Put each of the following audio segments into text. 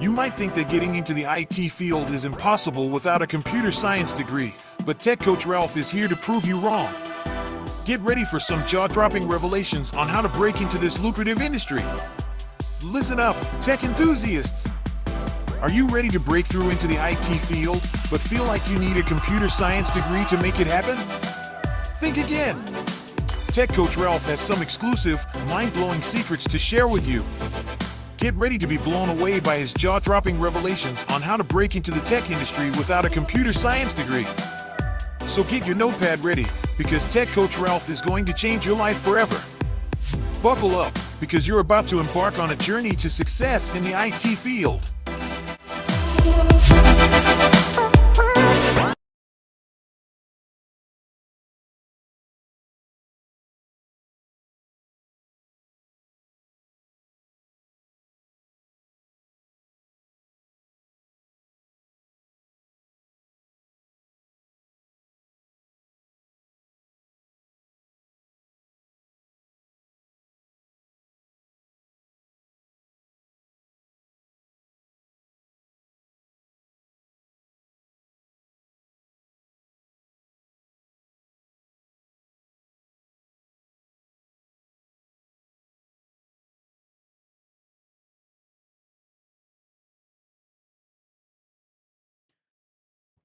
You might think that getting into the IT field is impossible without a computer science degree, but Tech Coach Ralph is here to prove you wrong. Get ready for some jaw-dropping revelations on how to break into this lucrative industry. Listen up, tech enthusiasts! Are you ready to break through into the IT field, but feel like you need a computer science degree to make it happen? Think again! Tech Coach Ralph has some exclusive, mind-blowing secrets to share with you. Get ready to be blown away by his jaw-dropping revelations on how to break into the tech industry without a computer science degree. So get your notepad ready, because Tech Coach Ralph is going to change your life forever. Buckle up, because you're about to embark on a journey to success in the IT field.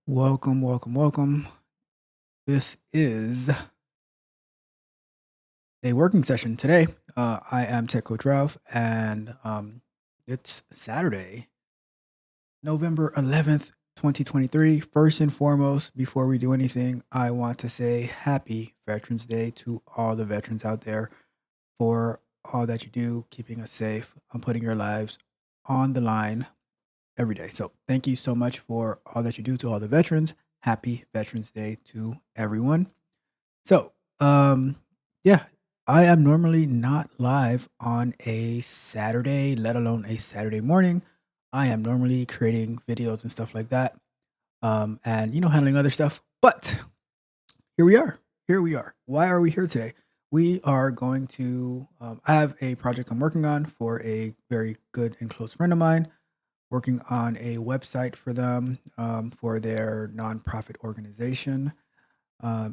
Welcome. This is a working session today. I am Tech Coach Ralph, and it's Saturday, November 11th, 2023. First and foremost, before we do anything, I want to say happy Veterans Day to all the veterans out there for all that you do, keeping us safe, and putting your lives on the line every day. So thank you so much for all that you do to all the veterans. Happy Veterans Day to everyone. So, yeah, I am normally not live on a Saturday, let alone a Saturday morning. I am normally creating videos and stuff like that, and handling other stuff. But here we are. Here we are. Why are we here today? We are going to. I have a project I'm working on for a very good and close friend of mine, working on a website for them, for their nonprofit organization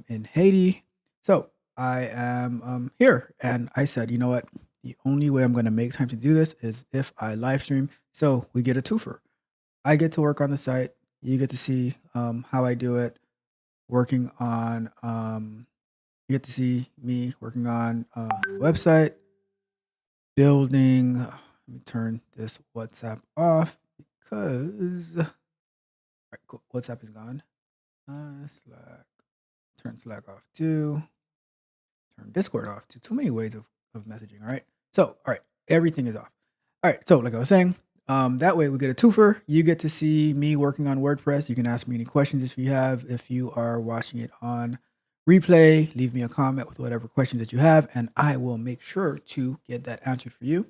in Haiti. So I am here, and I said, you know what? The only way I'm going to make time to do this is if I live stream. So we get a twofer. I get to work on the site. You get to see how I do it. Working on, you get to see me working on website building. Let me turn this WhatsApp off because cool. WhatsApp is gone. Slack. Turn Slack off too. Turn Discord off too. Too many ways of messaging. All right. So, all right. Everything is off. All right. So, like I was saying, that way we get a twofer. You get to see me working on WordPress. You can ask me any questions if you have. If you are watching it on replay, leave me a comment with whatever questions that you have, and I will make sure to get that answered for you.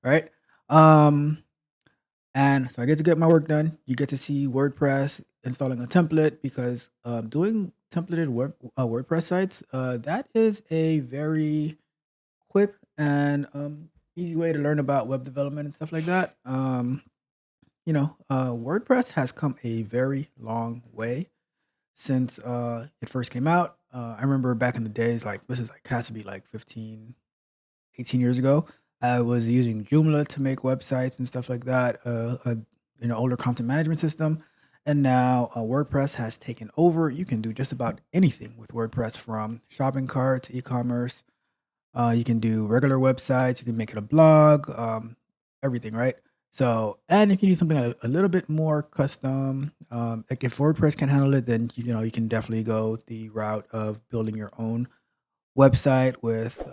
All right. And so I get to get my work done. You get to see WordPress installing a template because doing templated WordPress sites, that is a very quick and easy way to learn about web development and stuff like that. WordPress has come a very long way since it first came out. I remember back in the days, like this is like has to be like 15, 18 years ago. I was using Joomla to make websites and stuff like that, older content management system. And now WordPress has taken over. You can do just about anything with WordPress, from shopping carts, e-commerce. You can do regular websites. You can make it a blog, everything, right? So, and if you need something a little bit more custom, like if WordPress can handle it, then you can definitely go the route of building your own website with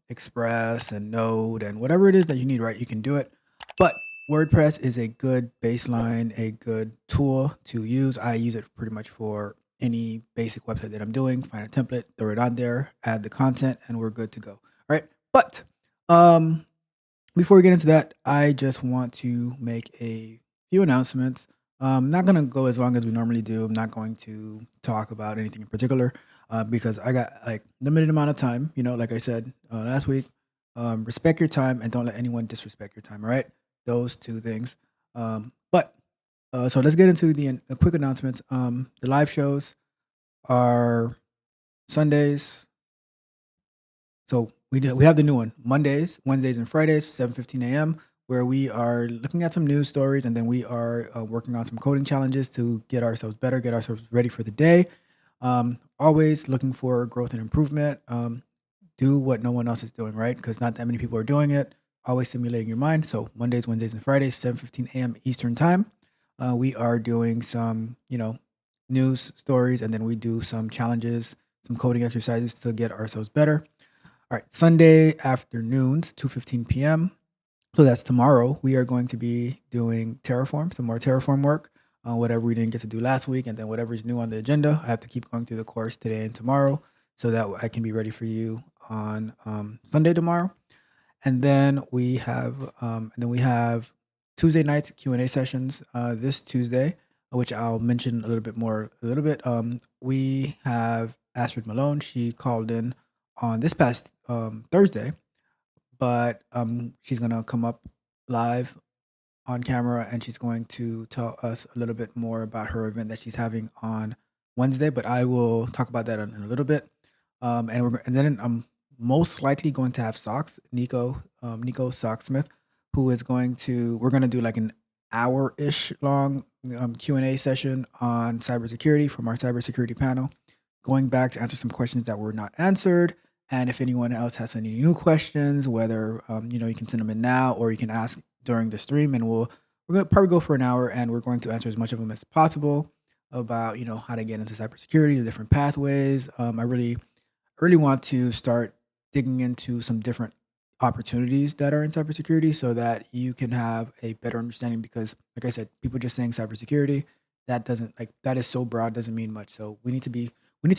Express and Node and whatever it is that you need, right? You can do it. But WordPress is a good baseline, a good tool to use. I use it pretty much for any basic website that I'm doing. Find a template, throw it on there, add the content, and we're good to go. All right. But before we get into that, I just want to make a few announcements. I'm not going to go as long as we normally do. I'm not going to talk about anything in particular because I got like limited amount of time. Like I said last week, Respect your time and don't let anyone disrespect your time. All right, those two things. But so let's get into the quick announcements. The live shows are Sundays. So we have the new one Mondays, Wednesdays, and Fridays, 7:15 a.m., where we are looking at some news stories, and then we are working on some coding challenges to get ourselves better, get ourselves ready for the day. Always looking for growth and improvement. Do what no one else is doing, right? Because not that many people are doing it. Always stimulating your mind. So Mondays, Wednesdays, and Fridays, 7:15 a.m. Eastern time. We are doing some, news stories, and then we do some challenges, some coding exercises to get ourselves better. All right, Sunday afternoons, 2:15 p.m. So that's tomorrow. We are going to be doing Terraform, some more Terraform work, whatever we didn't get to do last week, and then whatever's new on the agenda. I have to keep going through the course today and tomorrow so that I can be ready for you on Sunday tomorrow. And then we have Tuesday nights Q&A sessions this Tuesday, which I'll mention a little bit more a little bit. We have Astrid Malone. She called in on this past Thursday, but she's gonna come up live on camera and she's going to tell us a little bit more about her event that she's having on Wednesday. But I will talk about that in a little bit. And then I'm most likely going to have Nico Socksmith, who is going to we're going to do like an hour-ish long Q&A session on cybersecurity from our cybersecurity panel, going back to answer some questions that were not answered. And if anyone else has any new questions, whether you can send them in now or you can ask during the stream, and we're going to probably go for an hour, and we're going to answer as much of them as possible about how to get into cybersecurity, the different pathways. I really want to start digging into some different opportunities that are in cybersecurity so that you can have a better understanding, because like I said, people just saying cybersecurity, that is so broad, doesn't mean much. So we need to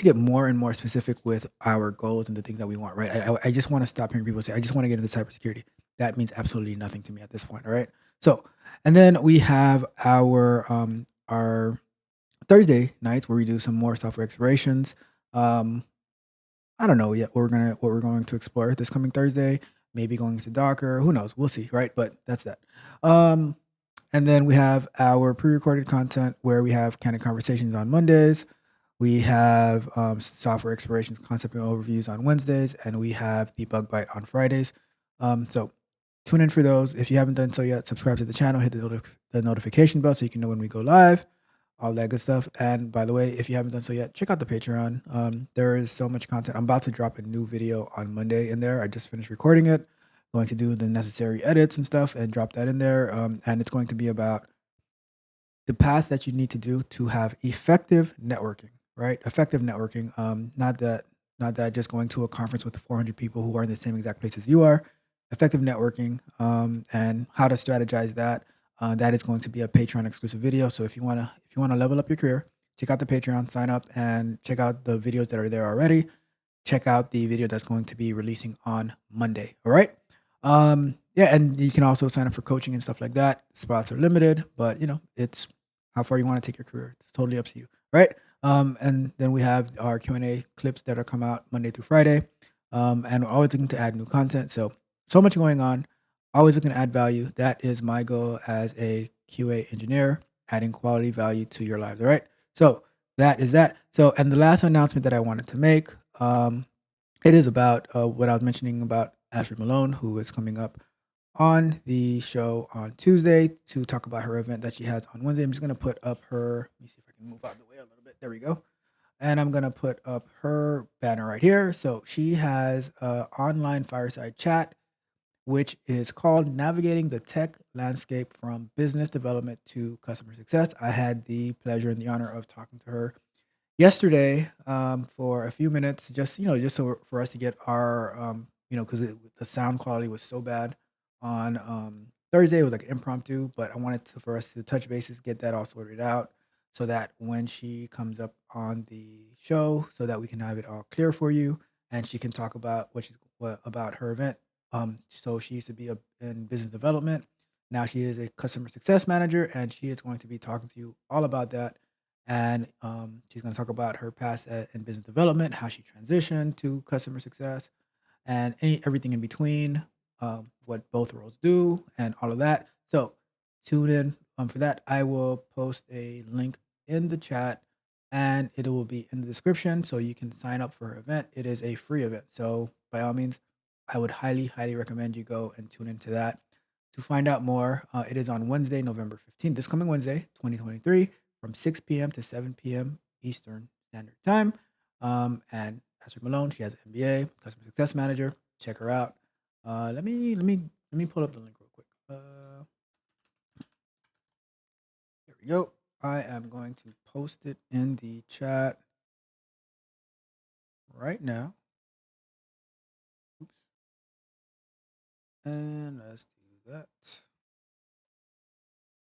get more and more specific with our goals and the things that we want, right? I just want to stop hearing people say, I just want to get into cybersecurity. That means absolutely nothing to me at this point. All right. So, and then we have our Thursday nights where we do some more software explorations. Um, I don't know yet what we're going to explore this coming Thursday. Maybe going to Docker. Who knows? We'll see, right? But that's that. Um, and then we have our pre-recorded content where we have candid conversations on Mondays. We have software explorations, concept and overviews on Wednesdays, and we have the bug bite on Fridays. So tune in for those. If you haven't done so yet, subscribe to the channel, hit the notification bell so you can know when we go live, all that good stuff. And by the way, if you haven't done so yet, check out the Patreon. There is so much content. I'm about to drop a new video on Monday in there. I just finished recording it. Going to do the necessary edits and stuff and drop that in there. And it's going to be about the path that you need to do to have effective networking, right? Effective networking. Not that just going to a conference with 400 people who are in the same exact place as you are. Effective networking, and how to strategize that. That is going to be a Patreon exclusive video. So if you wanna level up your career, check out the Patreon, sign up, and check out the videos that are there already. Check out the video that's going to be releasing on Monday. All right. Yeah, and you can also sign up for coaching and stuff like that. Spots are limited, but it's how far you want to take your career. It's totally up to you, right? And then we have our Q&A clips that are come out Monday through Friday. And we're always looking to add new content. So much going on. Always looking to add value. That is my goal as a QA engineer, adding quality value to your lives. All right. So that is that. So, and the last announcement that I wanted to make, it is about what I was mentioning about Astrid Malone, who is coming up on the show on Tuesday to talk about her event that she has on Wednesday. I'm just going to put up her, let me see if I can move out of the way a little bit. There we go. And I'm going to put up her banner right here. So she has an online fireside chat, which is called Navigating the Tech Landscape from Business Development to Customer Success. I had the pleasure and the honor of talking to her yesterday for a few minutes, just so for us to get our, because the sound quality was so bad on Thursday. It was like impromptu, but I wanted for us to touch bases, get that all sorted out, so that when she comes up on the show, so that we can have it all clear for you, and she can talk about about her event. So she used to be in business development. Now she is a customer success manager, and she is going to be talking to you all about that. And she's going to talk about her past in business development, how she transitioned to customer success, and everything in between, what both roles do, and all of that. So tune in for that. I will post a link in the chat and it will be in the description so you can sign up for her event. It is a free event. So by all means, I would highly, highly recommend you go and tune into that. To find out more, it is on Wednesday, November 15th, this coming Wednesday, 2023, from 6 p.m. to 7 p.m. Eastern Standard Time. And Astrid Malone, she has an MBA, Customer Success Manager. Check her out. Let me pull up the link real quick. Here we go. I am going to post it in the chat right now. Oops. And let's do that.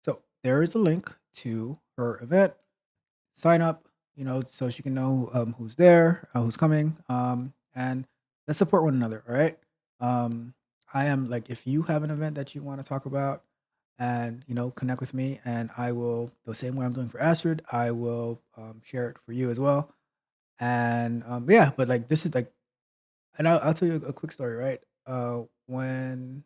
So there is a link to her event. Sign up, so she can know who's there, who's coming, and let's support one another. All right. Um, I am like, if you have an event that you want to talk about, and connect with me, and I will the same way I'm doing for Astrid, I will share it for you as well. And yeah, but like this is like, and I'll tell you a quick story, right? When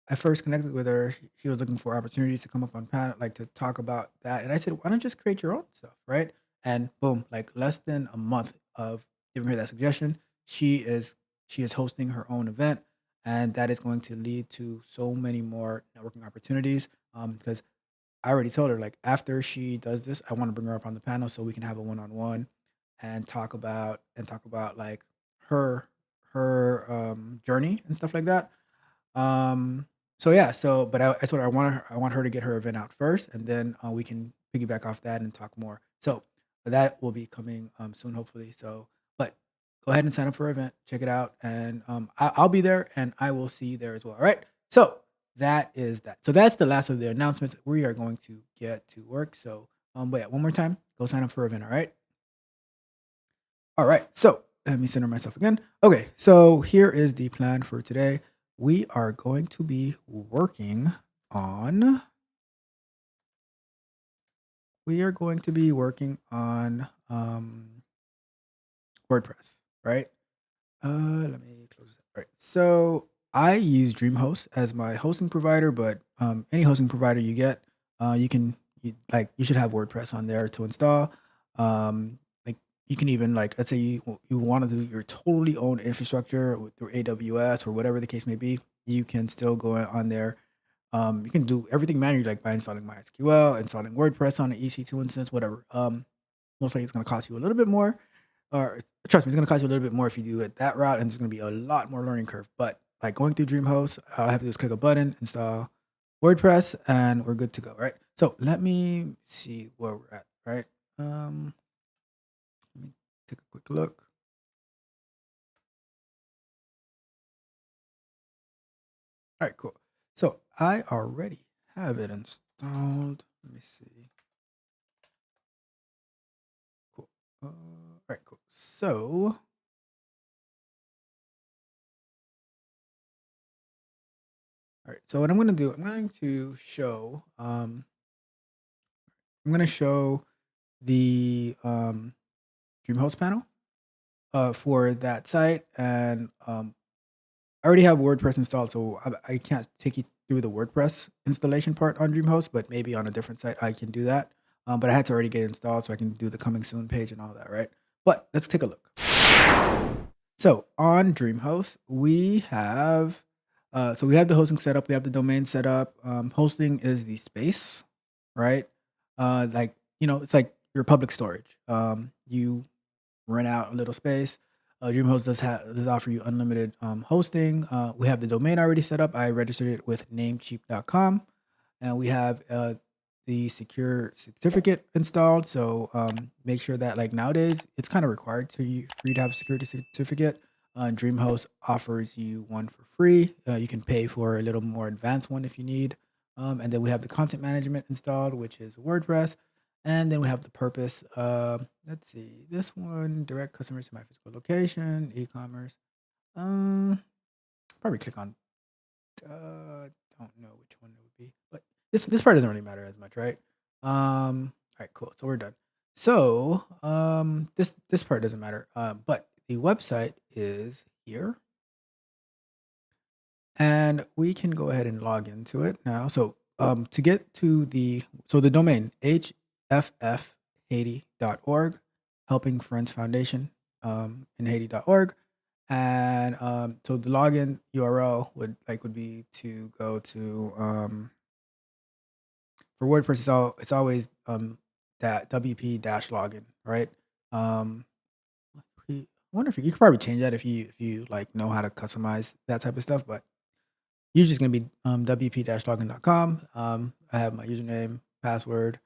I first connected with her, she was looking for opportunities to come up on panel, like to talk about that. And I said, why don't you just create your own stuff, right? And boom, like less than a month of giving her that suggestion, she is she is hosting her own event, and that is going to lead to so many more networking opportunities. Because I already told her, like, after she does this, I want to bring her up on the panel so we can have a one-on-one and talk about like her journey and stuff like that. um, so yeah, but I told her I want her to get her event out first, and then we can piggyback off that and talk more. So that will be coming soon, hopefully. So, but go ahead and sign up for our event, check it out, and I'll be there, and I will see you there as well. All right. So that is that. So that's the last of the announcements. We are going to get to work. So but yeah, one more time, go sign up for our event. All right. All right, so let me center myself again. Okay, so here is the plan for today. We are going to be working on WordPress, right? Let me close that. All right. So I use DreamHost as my hosting provider, but any hosting provider you get, you should have WordPress on there to install. Like you can even, like, let's say you want to do your totally own infrastructure through AWS or whatever the case may be. You can still go on there. You can do everything manually, like by installing MySQL, installing WordPress on an EC2 instance, whatever. Most likely it's going to cost you a little bit more, or trust me, it's going to cost you a little bit more if you do it that route, and there's going to be a lot more learning curve. But like going through DreamHost, all I have to do is click a button, install WordPress, and we're good to go, right? So let me see where we're at, right? Let me take a quick look. All right, cool. So I already have it installed. Let me see. Cool. All right, cool. So, all right. So what I'm going to do, I'm going to show the DreamHost panel for that site, and I already have WordPress installed, so I can't take you through the WordPress installation part on DreamHost, but maybe on a different site I can do that. But I had to already get it installed so I can do the coming soon page and all that, right? But let's take a look. So on DreamHost, we have the hosting set up, we have the domain set up. Hosting is the space, right? Like, it's like your public storage. You rent out a little space. DreamHost does offer you unlimited hosting. We have the domain already set up. I registered it with namecheap.com, and we have the secure certificate installed. So make sure that, like, nowadays it's kind of required for you to have a security certificate. DreamHost offers you one for free. You can pay for a little more advanced one if you need. And then we have the content management installed, which is WordPress. And then we have the purpose. Let's see, this one, direct customers to my physical location, e-commerce. Probably click on. Don't know which one it would be, but this part doesn't really matter as much, right? All right, cool. So we're done. So this part doesn't matter. But the website is here. and we can go ahead and log into it now. So to get to the domain hffhaiti.org, Helping Friends Foundation in Haiti.org. And so the login URL would be to go to for WordPress. It's always that WP dash login, right? Um, I wonder if you could probably change that if you like know how to customize that type of stuff, but usually it's gonna be wp-login.com. I have my username, password,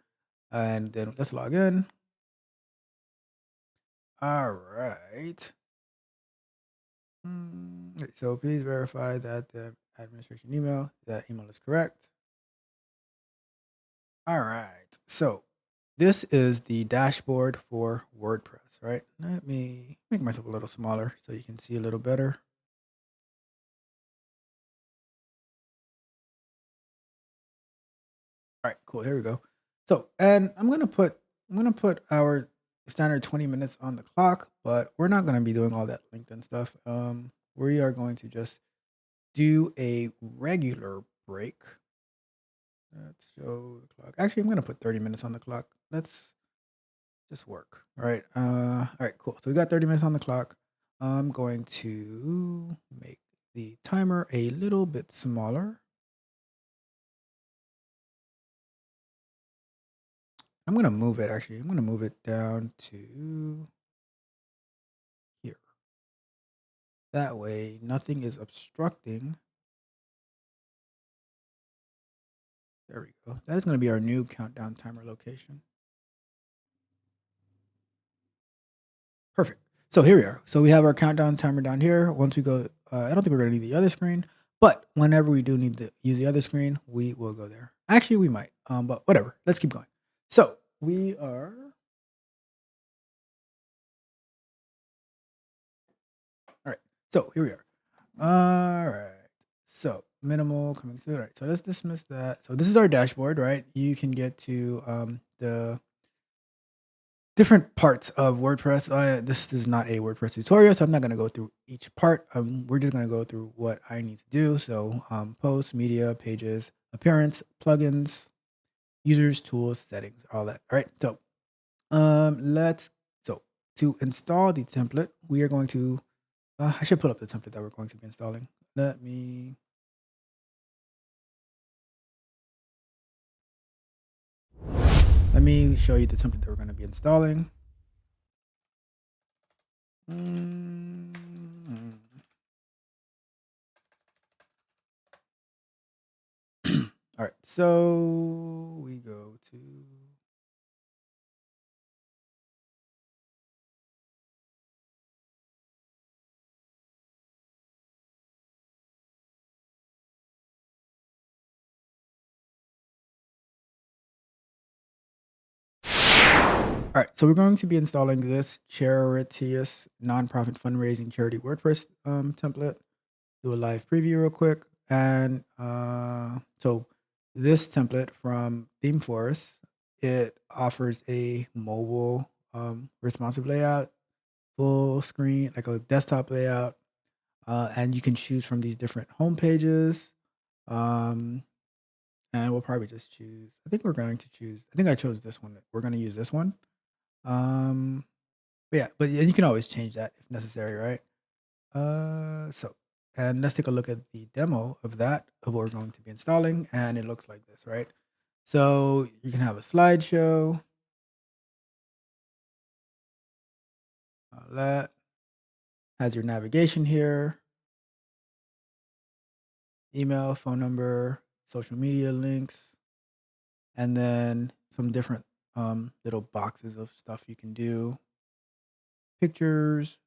and then let's log in. All right. So please verify that the administration that email is correct. All right. So this is the dashboard for WordPress, right? Let me make myself a little smaller so you can see a little better. All right, cool. Here we go. So, and I'm gonna put our standard 20 minutes on the clock, but we're not gonna be doing all that LinkedIn stuff. We are going to just do a regular break. Let's show the clock. Actually, I'm gonna put 30 minutes on the clock. Let's just work. All right. All right, cool. So we got 30 minutes on the clock. I'm going to make the timer a little bit smaller. I'm gonna move it actually. I'm gonna move it down to here. That way, nothing is obstructing. There we go. That is going to be our new countdown timer location. Perfect. So here we are. So we have our countdown timer down here. Once we go, I don't think we're going to need the other screen, but whenever we do need to use the other screen, we will go there. Actually, we might, but whatever. Let's keep going. So we are. All right. So here we are. All right. So minimal coming soon. All right. So let's dismiss that. So this is our dashboard, right? You can get to the different parts of WordPress. This is not a WordPress tutorial, so I'm not going to go through each part. We're just going to go through what I need to do. So posts, media, pages, appearance, plugins, users, tools, settings, all that. All right. So so to install the template, we are going to. I should pull up the template that we're going to be installing. Let me show you the template that we're going to be installing. All right, so we go to all right, so we're going to be installing this charitious nonprofit fundraising charity WordPress template. Do a live preview real quick, and so this template from ThemeForest, it offers a mobile responsive layout, full screen, like a desktop layout, and you can choose from these different home pages. Um, and we'll probably just choose. I think we're going to choose. I think I chose this one. We're going to use this one. Um, but yeah, but you can always change that if necessary, right? So, and let's take a look at the demo of that of what we're going to be installing, and it looks like this, right? So you can have a slideshow. That has your navigation here, email, phone number, social media links, and then some different little boxes of stuff you can do, pictures,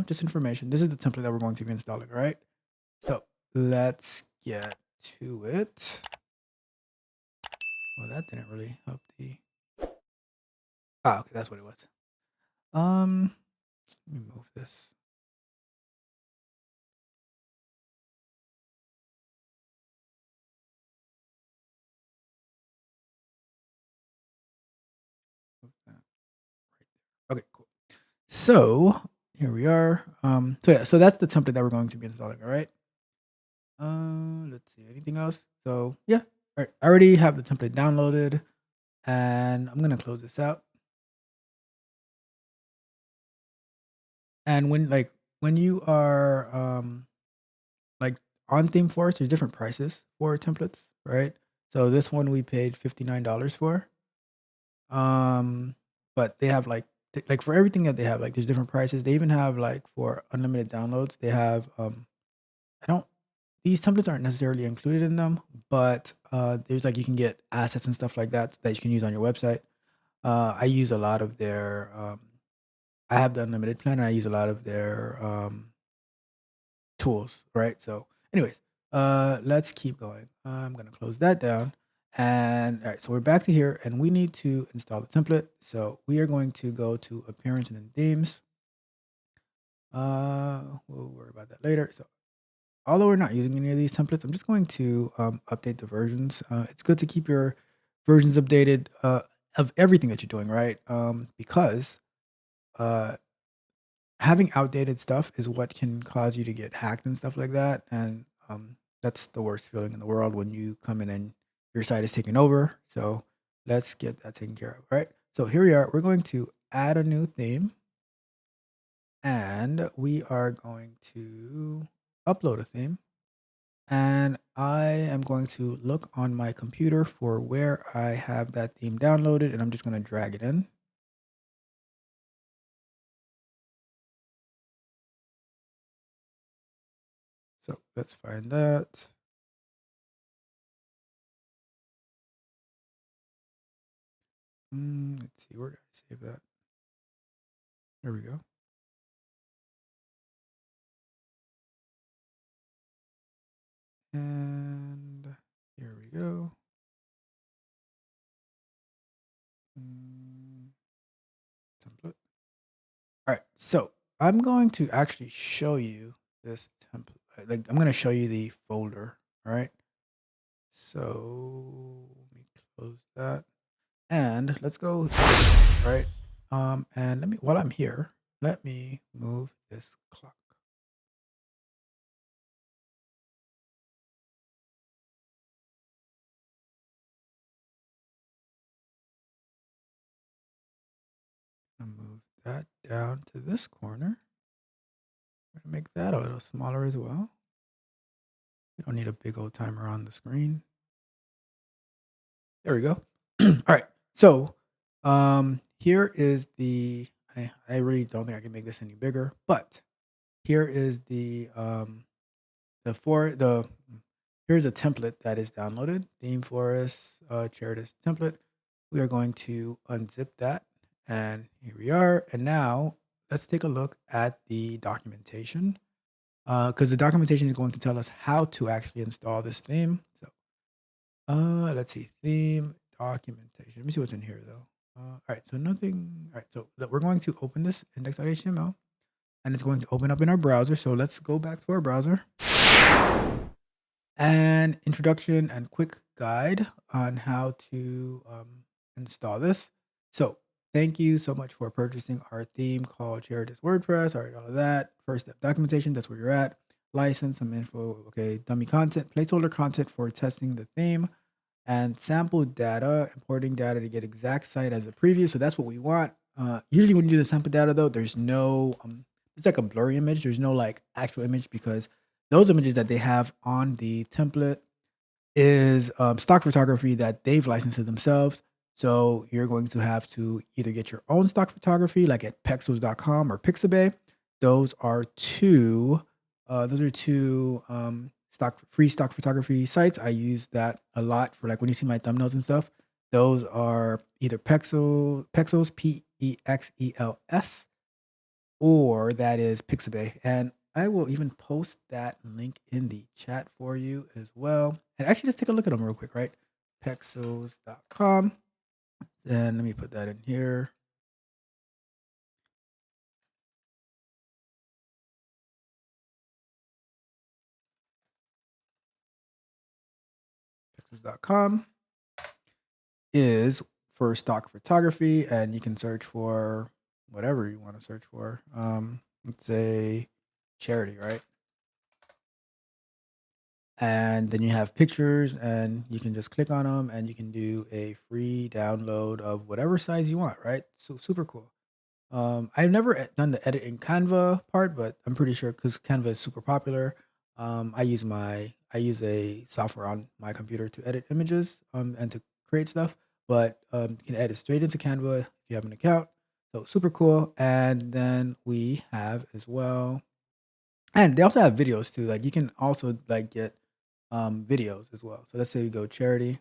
just information. This is the template that we're going to be installing, all right? So let's get to it. Well, that didn't really help the. Okay, that's what it was. Let me move this. Move that right there. Okay, cool. So here we are. So yeah, so that's the template that we're going to be installing. All right. Let's see, anything else? So yeah, all right. I already have the template downloaded, and I'm gonna close this out. And when you are like on ThemeForest, there's different prices for templates, right? So this one we paid $59 for. But they have like for everything that they have, like there's different prices. They even have like for unlimited downloads, they have I don't these templates aren't necessarily included in them, but there's like you can get assets and stuff like that that you can use on your website. I use a lot of their I have the unlimited plan and I use a lot of their tools, right? So, anyways, let's keep going. I'm gonna close that down. And all right, so we're back to here and we need to install the template. So we are going to go to appearance and then themes. We'll worry about that later. So although we're not using any of these templates, I'm just going to update the versions. It's good to keep your versions updated of everything that you're doing, right? Because uh, having outdated stuff is what can cause you to get hacked and stuff like that. And that's the worst feeling in the world when you come in and your site is taken over. So let's get that taken care of. All right. So here we are. We're going to add a new theme and we are going to upload a theme. And I am going to look on my computer for where I have that theme downloaded and I'm just going to drag it in. So let's find that. Let's see, where did I save that? There we go. And here we go. Template. All right, so I'm going to actually show you this template. Like I'm going to show you the folder. All right. So let me close that. And let's go right. And let me while I'm here, let me move this clock. And move that down to this corner. I'm gonna make that a little smaller as well. You don't need a big old timer on the screen. There we go. All right. So here is I really don't think I can make this any bigger, but here is the for the here's a template that is downloaded, theme forest, Charitas template. We are going to unzip that and here we are. And now let's take a look at the documentation because the documentation is going to tell us how to actually install this theme. So let's see, theme documentation. Let me see what's in here though. All right, so nothing. All right, so we're going to open this index.html and it's going to open up in our browser. So let's go back to our browser and introduction and quick guide on how to install this. So thank you so much for purchasing our theme called Charitas WordPress. All right, all of that. First step documentation, that's where you're at. License, some info. Okay, dummy content, placeholder content for testing the theme and sample data, importing data to get exact site as a preview. So that's what we want. Usually when you do the sample data though, there's no, it's like a blurry image. There's no like actual image because those images that they have on the template is stock photography that they've licensed to themselves. So you're going to have to either get your own stock photography like at pexels.com or Pixabay. Those are two free stock photography sites. I use that a lot for like when you see my thumbnails and stuff. Those are either Pexels, Pexels, or that is Pixabay. And I will even post that link in the chat for you as well. And actually, just take a look at them real quick, right? Pexels.com. And let me put that in here. Pexels.com is for stock photography, and you can search for whatever you want to search for. Let's say charity, right? and then you have pictures, and you can just click on them, and you can do a free download of whatever size you want, right? So super cool. I've never done the edit in Canva part, but I'm pretty sure because Canva is super popular. I use a software on my computer to edit images and to create stuff, but you can edit straight into Canva if you have an account. So super cool. And then we have as well, and they also have videos too. Like you can also like get videos as well. So let's say we go charity,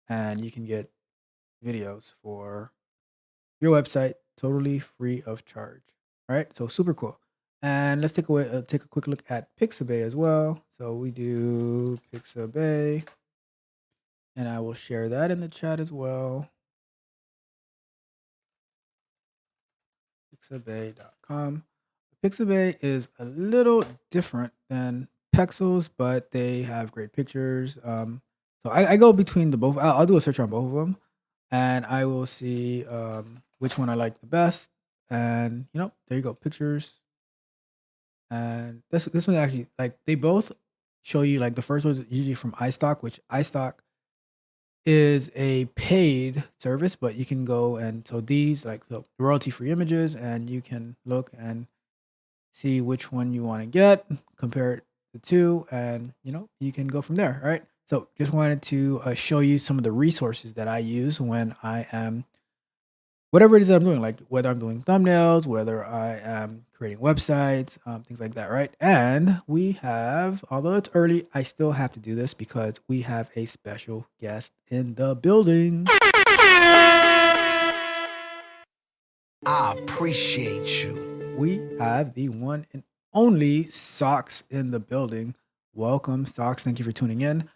and you can get videos for your website totally free of charge. All right, so super cool. And let's take a quick look at Pixabay as well. So we do Pixabay, and I will share that in the chat as well. Pixabay.com. Pixabay is a little different than Pexels, but they have great pictures. So I go between the both. I'll do a search on both of them, and I will see which one I like the best. And there you go, pictures. And this one actually, like, they both show you, like, the first one's usually from iStock, which iStock is a paid service, but you can go, and so these, like, so royalty free images, and you can look and see which one you want to get, compare the two, and you can go from there. All right. So just wanted to show you some of the resources that I use when I am whatever it is that I'm doing, like whether I'm doing thumbnails, whether I am creating websites, things like that, right? And we have, although it's early, I still have to do this because we have a special guest in the building. I appreciate you. We have the one and only Socks in the building. Welcome, Socks. Thank you for tuning in.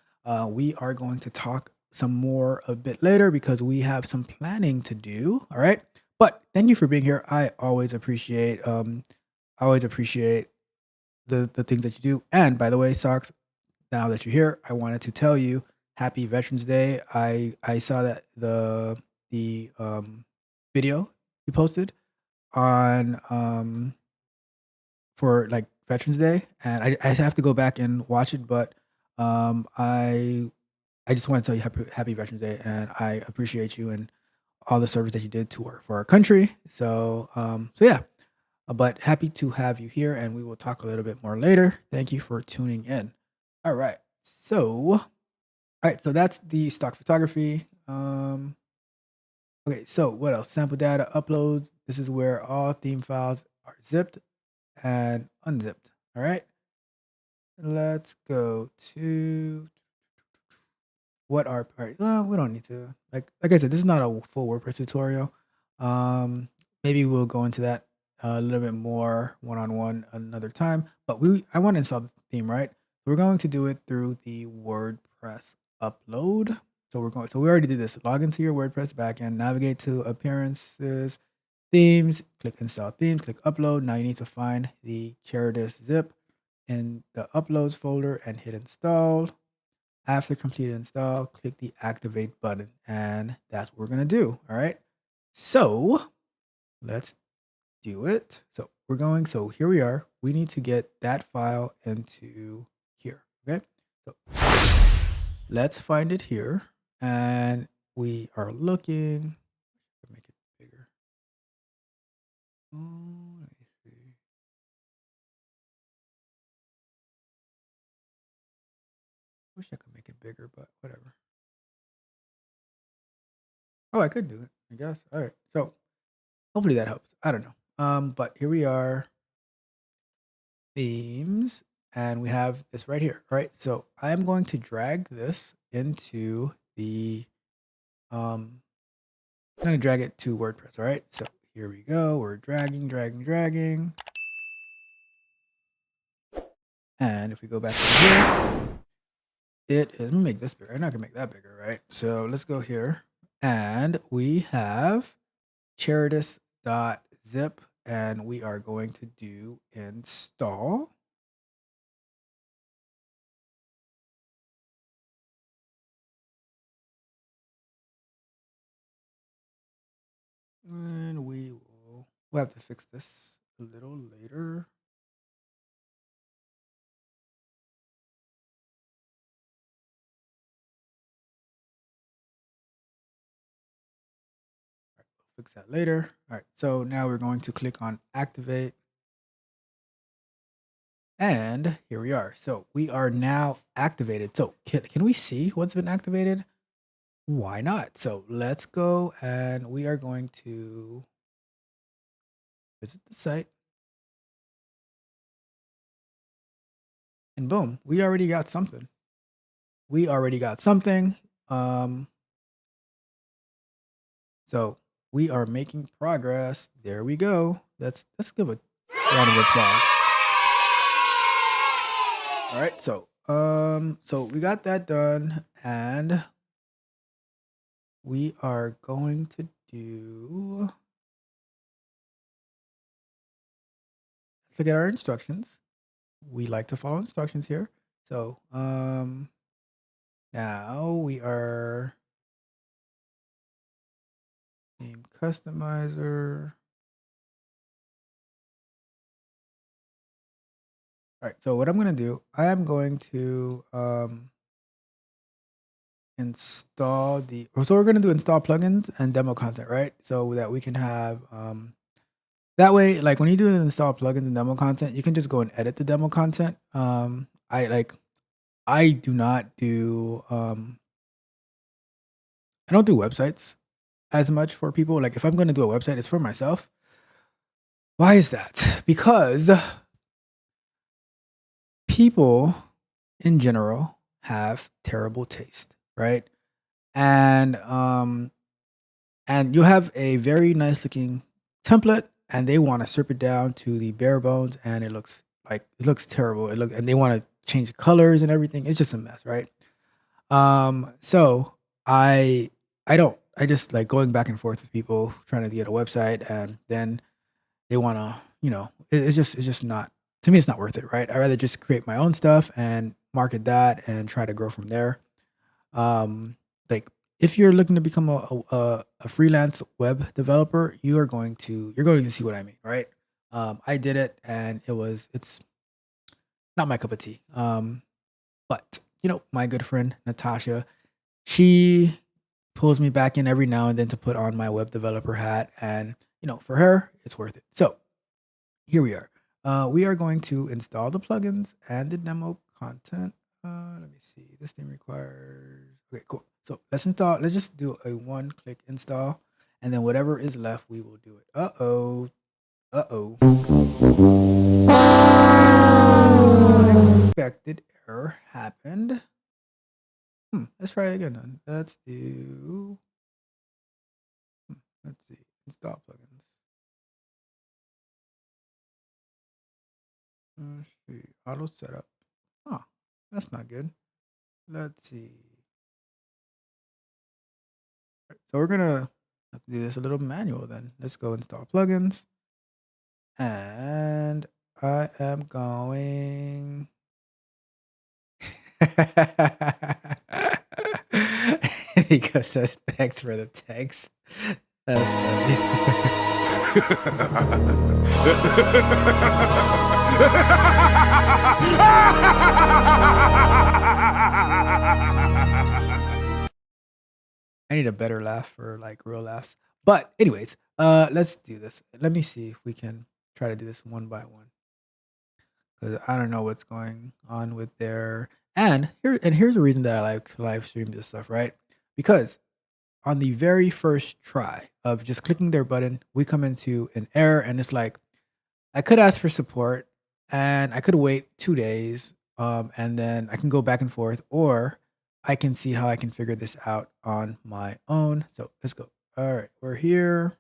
We are going to talk some more a bit later because we have some planning to do. All right. But thank you for being here. I always appreciate the things that you do. And by the way, Socks, now that you're here, I wanted to tell you happy Veterans Day. I saw that the video you posted on for like Veterans Day, and I have to go back and watch it, but I just want to tell you happy Veterans Day, and I appreciate you and all the service that you did to for our country. So yeah, but happy to have you here, and we will talk a little bit more later. Thank you for tuning in. All right, so that's the stock photography. Okay, so what else? Sample data uploads. This is where all theme files are zipped and unzipped. All right. Let's go to what are part. Well, we don't need to. Like I said, this is not a full WordPress tutorial. Maybe we'll go into that a little bit more one on one another time. But I want to install the theme, right? We're going to do it through the WordPress upload. So we already did this. Log into your WordPress backend, navigate to appearances, themes, click install themes, click upload. Now you need to find the Cheridus zip in the uploads folder and hit install. After completed install, click the activate button, and that's what we're gonna do. All right. So let's do it. So here we are. We need to get that file into here. Okay. So let's find it here. And we are looking. Make it bigger. Let me see. Wish I could make it bigger, but whatever. Oh, I could do it, I guess. All right. So hopefully that helps. I don't know. But here we are, themes, and we have this right here. All right. So I'm going to drag this into the I'm gonna drag it to WordPress. All right. So here we go. We're dragging, dragging, dragging. And if we go back to here, it is, let me make this bigger. I'm not gonna make that bigger, right? So let's go here. And we have Cheridus.zip, and we are going to do install. And we'll have to fix this a little later. fix that later. All right, so now we're going to click on activate. And here we are. So we are now activated. So can we see what's been activated? Why not? So let's go and we are going to visit the site. And boom, we already got something. We already got something. So we are making progress. There we go. Let's give a round of applause. All right, so we got that done, and we are going to do. Let's look at our instructions. We like to follow instructions here. So now we are theme customizer. All right, so what I'm gonna do, I am going to install the. So we're gonna do install plugins and demo content, right? So that we can have that way, like when you do an install plugins and demo content, you can just go and edit the demo content. I do not do I don't do websites as much for people. Like if I'm gonna do a website, it's for myself. Why is that? Because people in general have terrible taste, right? And you have a very nice looking template and they want to strip it down to the bare bones and it looks terrible. And they want to change colors and everything. It's just a mess, right? So I don't I just like going back and forth with people trying to get a website and then they want to, it's just not, to me it's not worth it, right? I'd rather just create my own stuff and market that and try to grow from there. Like if you're looking to become a freelance web developer, you're going to see what I mean, right? I did it and it's not my cup of tea. But my good friend Natasha, she pulls me back in every now and then to put on my web developer hat, and for her, it's worth it. So here we are. We are going to install the plugins and the demo content. Let me see. This thing requires. Okay, cool. So let's install. Let's just do a one-click install, and then whatever is left, we will do it. Uh-oh. Uh-oh. Unexpected error happened. Let's try it again then. Let's do. Let's see. Install plugins. Let's see. Auto setup. Huh. That's not good. Let's see. So we're gonna have to do this a little manual then. Let's go install plugins. And I am going. Nico says thanks for the text. That's funny. I need a better laugh for like real laughs. But anyways, let's do this. Let me see if we can try to do this one by one. Because I don't know what's going on with their here's the reason that I like to live stream this stuff, right? Because on the very first try of just clicking their button, we come into an error and it's like I could ask for support and I could wait 2 days, and then I can go back and forth, or I can see how I can figure this out on my own. So let's go. All right, we're here.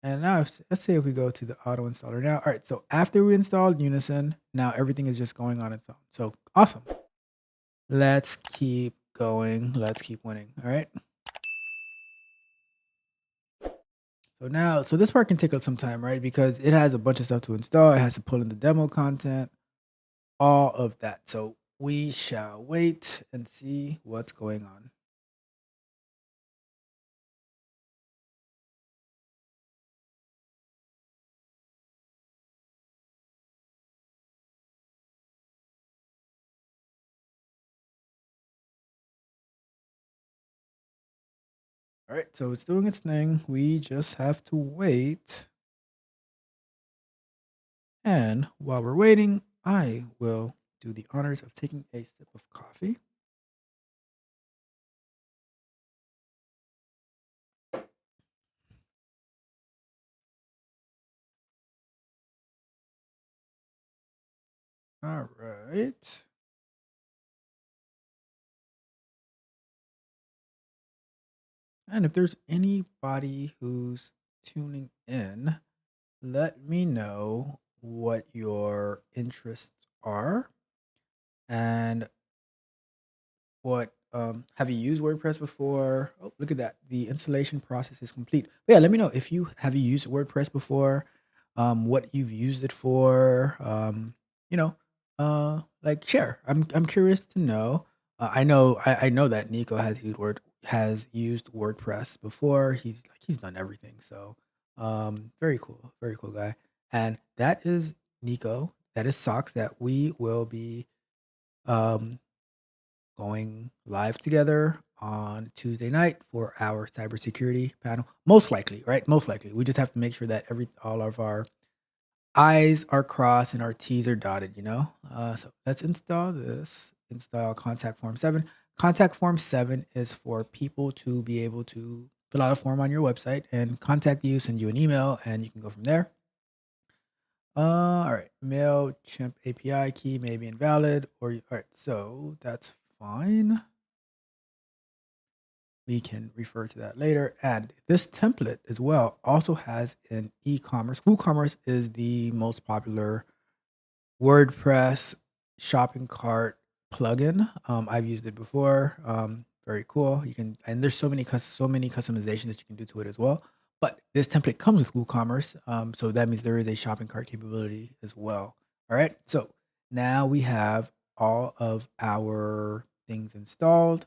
And now let's say if we go to the auto installer now. All right, so after we installed Unison, now everything is just going on its own. So awesome. Let's keep going. Let's keep winning. All right. So this part can take up some time, right? Because it has a bunch of stuff to install. It has to pull in the demo content, all of that. So we shall wait and see what's going on. All right, so it's doing its thing. We just have to wait. And while we're waiting, I will do the honors of taking a sip of coffee. All right. And if there's anybody who's tuning in, let me know what your interests are and what have you used WordPress before? Oh, look at that. The installation process is complete. But yeah, let me know if you have you used WordPress before, what you've used it for, you know, like share. I'm curious to know. I know that Nico has used WordPress before. He's done everything. So very cool guy. And that is Nico. That is Socks that we will be um going live together on Tuesday night for our cybersecurity panel. Most likely, right? Most likely. We just have to make sure that all of our I's are crossed and our T's are dotted, you know? So let's install this. Install Contact Form 7. Contact Form 7 is for people to be able to fill out a form on your website and contact you, send you an email, and you can go from there. All right. MailChimp API key may be invalid, all right. So that's fine. We can refer to that later. And this template as well also has an e-commerce. WooCommerce is the most popular WordPress shopping cart plugin. I've used it before. Very cool. You can, and there's so many customizations that you can do to it as well. But this template comes with WooCommerce, so that means there is a shopping cart capability as well. All right. So now we have all of our things installed.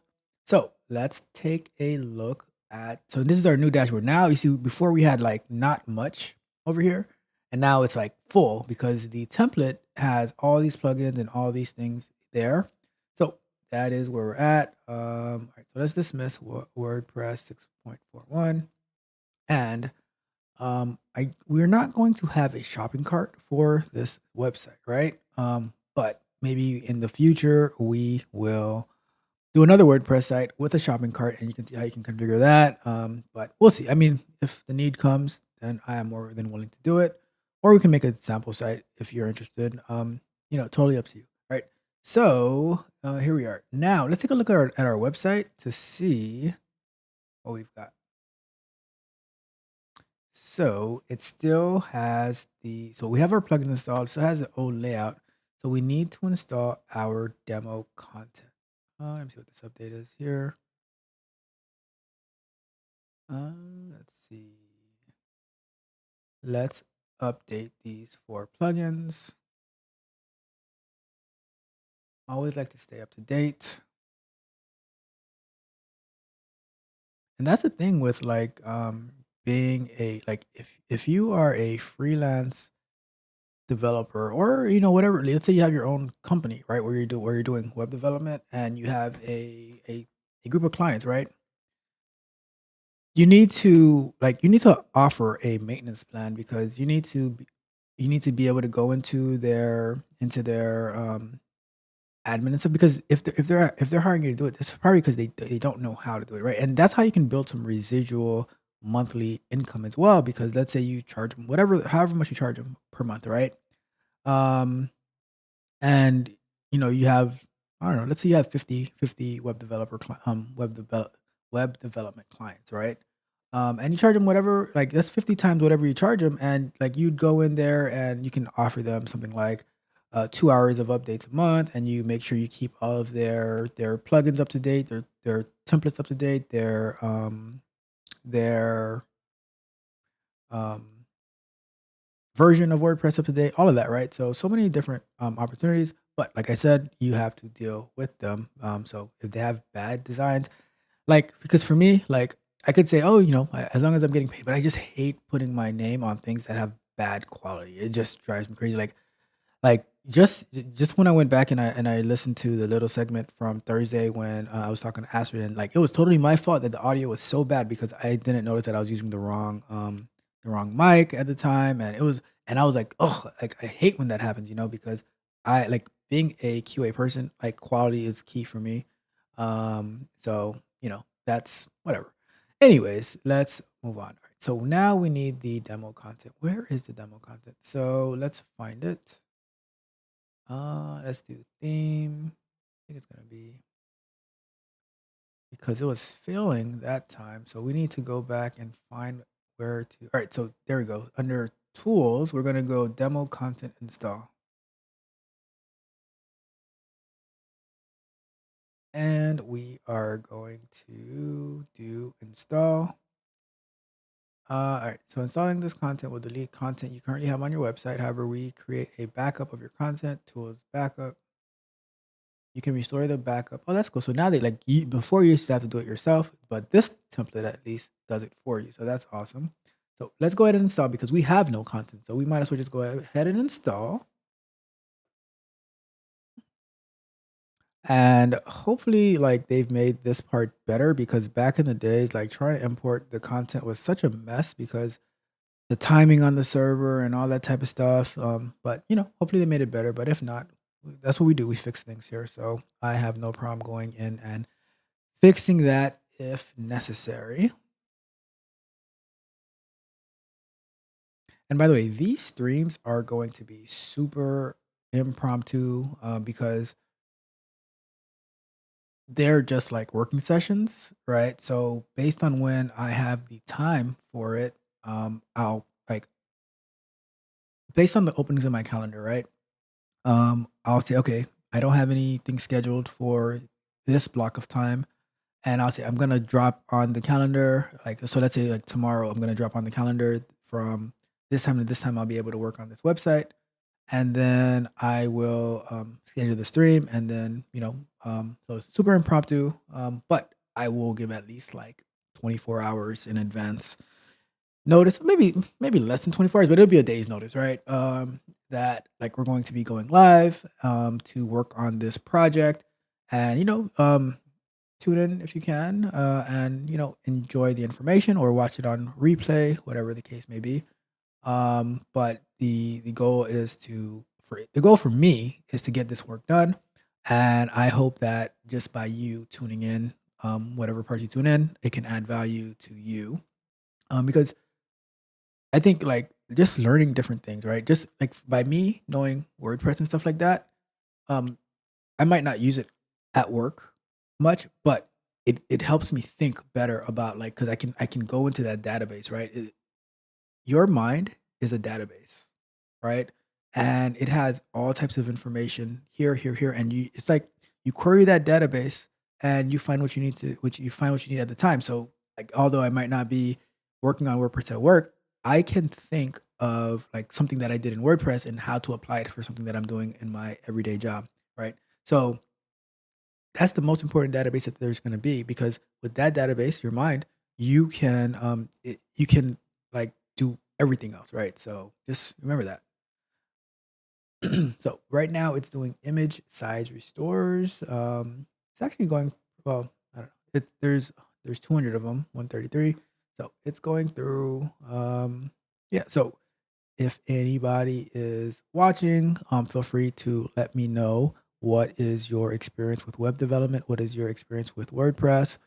So let's take a look at. So this is our new dashboard. Now you see, before we had like not much over here. And now it's like full because the template has all these plugins and all these things there. So that is where we're at. All right, so let's dismiss WordPress 6.41. And we're not going to have a shopping cart for this website, right? But maybe in the future we will do another WordPress site with a shopping cart, and you can see how you can configure that. But we'll see. I mean, if the need comes, then I am more than willing to do it. Or we can make a sample site if you're interested. Totally up to you. All right. So here we are. Now let's take a look at our website to see what we've got. So it still has so we have our plugin installed. It still has the old layout. So we need to install our demo content. Let me see what this update is here. Let's see. Let's update these 4 plugins. I always like to stay up to date. And that's the thing with like being if you are a freelance developer or whatever, let's say you have your own company, right, where you're doing web development and you have a group of clients, right? You need to offer a maintenance plan because you need to be able to go into their admin and stuff, because if they're hiring you to do it, it's probably because they don't know how to do it, right? And that's how you can build some residual monthly income as well, because let's say you charge them however much you charge them per month, right? Um and you have, I don't know, let's say you have 50 web development clients, right? And you charge them whatever, like that's 50 times whatever you charge them, and like you'd go in there and you can offer them something like 2 hours of updates a month, and you make sure you keep all of their plugins up to date, their templates up to date, their um version of WordPress up to date, all of that, right? So many different opportunities, but like I said, you have to deal with them. So if they have bad designs, like, because for me, like, I could say, oh, as long as I'm getting paid, but I just hate putting my name on things that have bad quality. It just drives me crazy. Like, Like just when I went back and I listened to the little segment from Thursday when I was talking to Astrid, and like it was totally my fault that the audio was so bad because I didn't notice that I was using the wrong mic at the time, and it was and I was like, oh, like I hate when that happens, because I like being a QA person, like quality is key for me. So that's whatever. Anyways, let's move on. All right, so now we need the demo content. Where is the demo content? So let's find it. Let's do theme. I think it's gonna be because it was failing that time. So we need to go back and find where to. All right, so there we go. Under tools, we're gonna go demo content install. And we are going to do install. All right, so installing this content will delete content you currently have on your website. However, we create a backup of your content. Tools backup. You can restore the backup. Oh, that's cool. So now they like you before you used to have to do it yourself, but this template at least does it for you. So that's awesome. So let's go ahead and install because we have no content. So we might as well just go ahead and install. And hopefully like they've made this part better because back in the days, like trying to import the content was such a mess because the timing on the server and all that type of stuff. But hopefully they made it better. But if not, that's what we do. We fix things here. So I have no problem going in and fixing that if necessary. And by the way, these streams are going to be super impromptu because they're just like working sessions, right? So based on when I have the time for it, I'll like based on the openings in my calendar, right? I'll say, okay, I don't have anything scheduled for this block of time. And I'll say I'm gonna drop on the calendar, like so let's say like tomorrow I'm gonna drop on the calendar from this time to this time I'll be able to work on this website. And then I will schedule the stream and then, so it's super impromptu, but I will give at least like 24 hours in advance notice, maybe less than 24 hours, but it'll be a day's notice, right? That like we're going to be going live to work on this project, and tune in if you can, and enjoy the information or watch it on replay, whatever the case may be. But the goal is the goal for me is to get this work done, and I hope that just by you tuning in, whatever part you tune in, it can add value to you. Because I think like just learning different things, right? Just like by me knowing WordPress and stuff like that, um, I might not use it at work much, but it helps me think better about like because I can go into that database, right? Your mind is a database, right? And it has all types of information here, here, here, and it's like you query that database and you find what you need at the time. So like although I might not be working on WordPress at work, I can think of like something that I did in WordPress and how to apply it for something that I'm doing in my everyday job, right? So that's the most important database that there's going to be because with that database, your mind, you can like do everything else, right? So just remember that. So right now it's doing image size restores. It's actually going well. I don't know. There's 200 of them, 133. So it's going through. Yeah. So if anybody is watching, feel free to let me know what is your experience with web development. What is your experience with WordPress?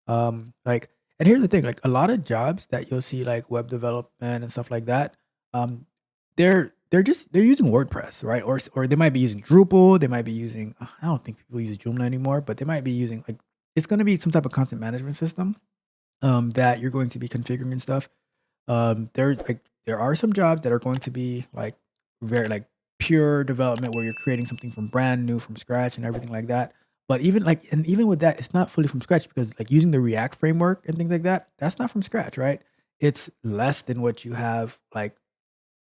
Like, and here's the thing: like a lot of jobs that you'll see, like web development and stuff like that, um, they're using WordPress, right? Or they might be using Drupal. They might be using I don't think people use Joomla anymore, but they might be using like it's going to be some type of content management system that you're going to be configuring and stuff. There are some jobs that are going to be like very like pure development where you're creating something from brand new from scratch and everything like that. But even with that, it's not fully from scratch because like using the React framework and things like that, that's not from scratch, right? It's less than what you have like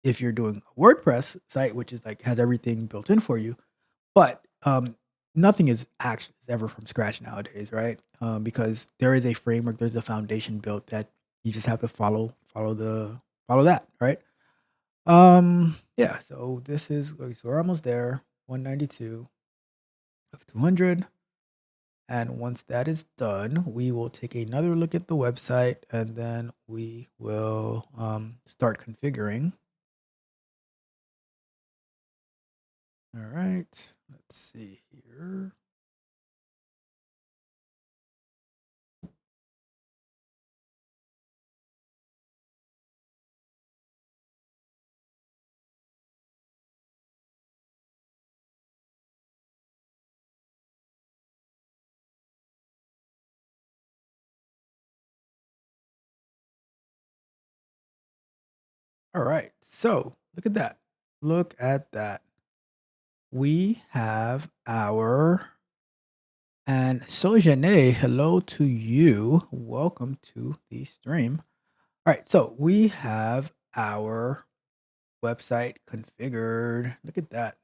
if you're doing a WordPress site, which is like has everything built in for you. But nothing is ever from scratch nowadays, right? Because there is a framework, there's a foundation built that you just have to follow that, right? Yeah, so this is okay, so we're almost there. 192 of 200. And once that is done, we will take another look at the website and then we will start configuring. All right, let's see here. All right, so look at that. Look at that. We have our and Sojane, hello to you. Welcome to the stream. All right, so we have our website configured. Look at that.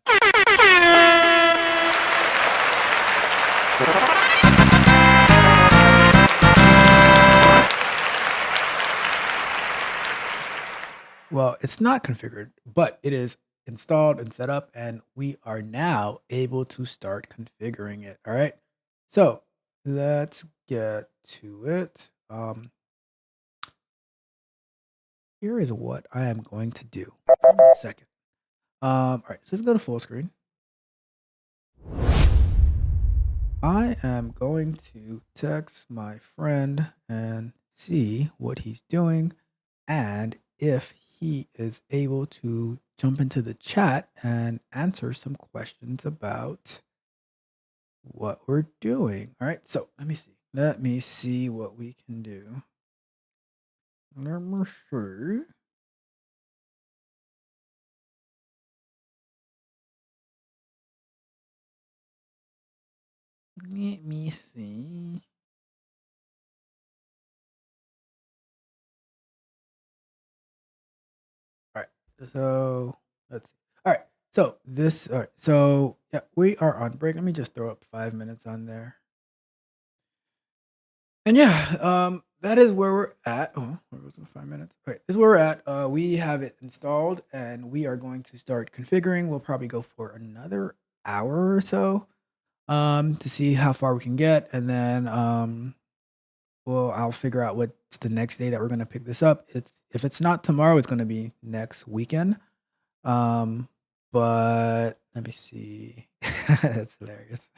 Well, it's not configured, but it is installed and set up, and we are now able to start configuring it. All right. So let's get to it. Here is what I am going to do. Give me a second. All right, so let's go to full screen. I am going to text my friend and see what he's doing and if he is able to jump into the chat and answer some questions about what we're doing. All right, so let me see. Let me see what we can do. Let me see. Let me see. All right, so let's see. All right, so this, all right, so yeah, we are on break. Let me just throw up 5 minutes on there. And yeah, that is where we're at. Oh, where was the 5 minutes? Okay, this is where we're at. We have it installed and we are going to start configuring. We'll probably go for another hour or so to see how far we can get. And then I'll figure out what's the next day that we're gonna pick this up. If it's not tomorrow, it's gonna be next weekend. Um, but let me see. That's hilarious.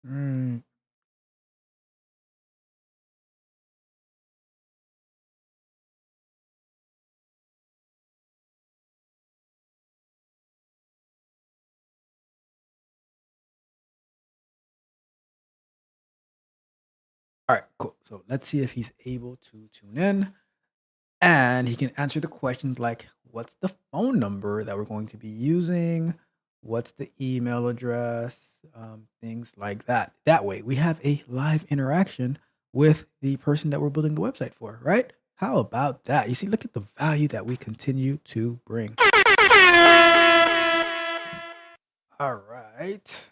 Mm. All right, cool. So let's see if he's able to tune in and he can answer the questions like what's the phone number that we're going to be using? What's the email address? Things like that. That way we have a live interaction with the person that we're building the website for, right? How about that? You see, look at the value that we continue to bring. All right.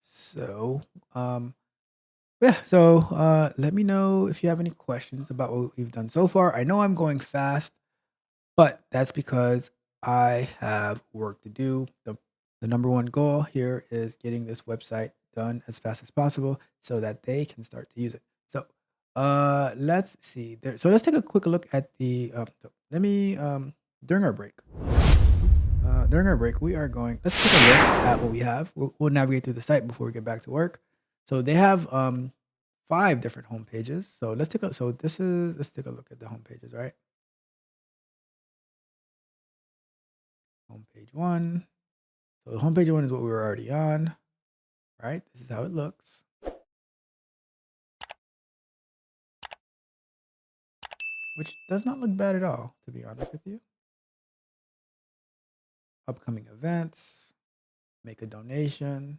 So, yeah, so let me know if you have any questions about what we've done so far. I know I'm going fast, but that's because I have work to do. The number one goal here is getting this website done as fast as possible so that they can start to use it. So let's see there. So let's take a quick look at the so let me during our break. During our break, we are going. Let's take a look at what we have. We'll navigate through the site before we get back to work. So they have 5 different home pages. So let's take a. So this is. Let's take a look at the home pages. Right. Home page 1. So home page 1 is what we were already on. Right. This is how it looks. Which does not look bad at all, to be honest with you. Upcoming events. Make a donation.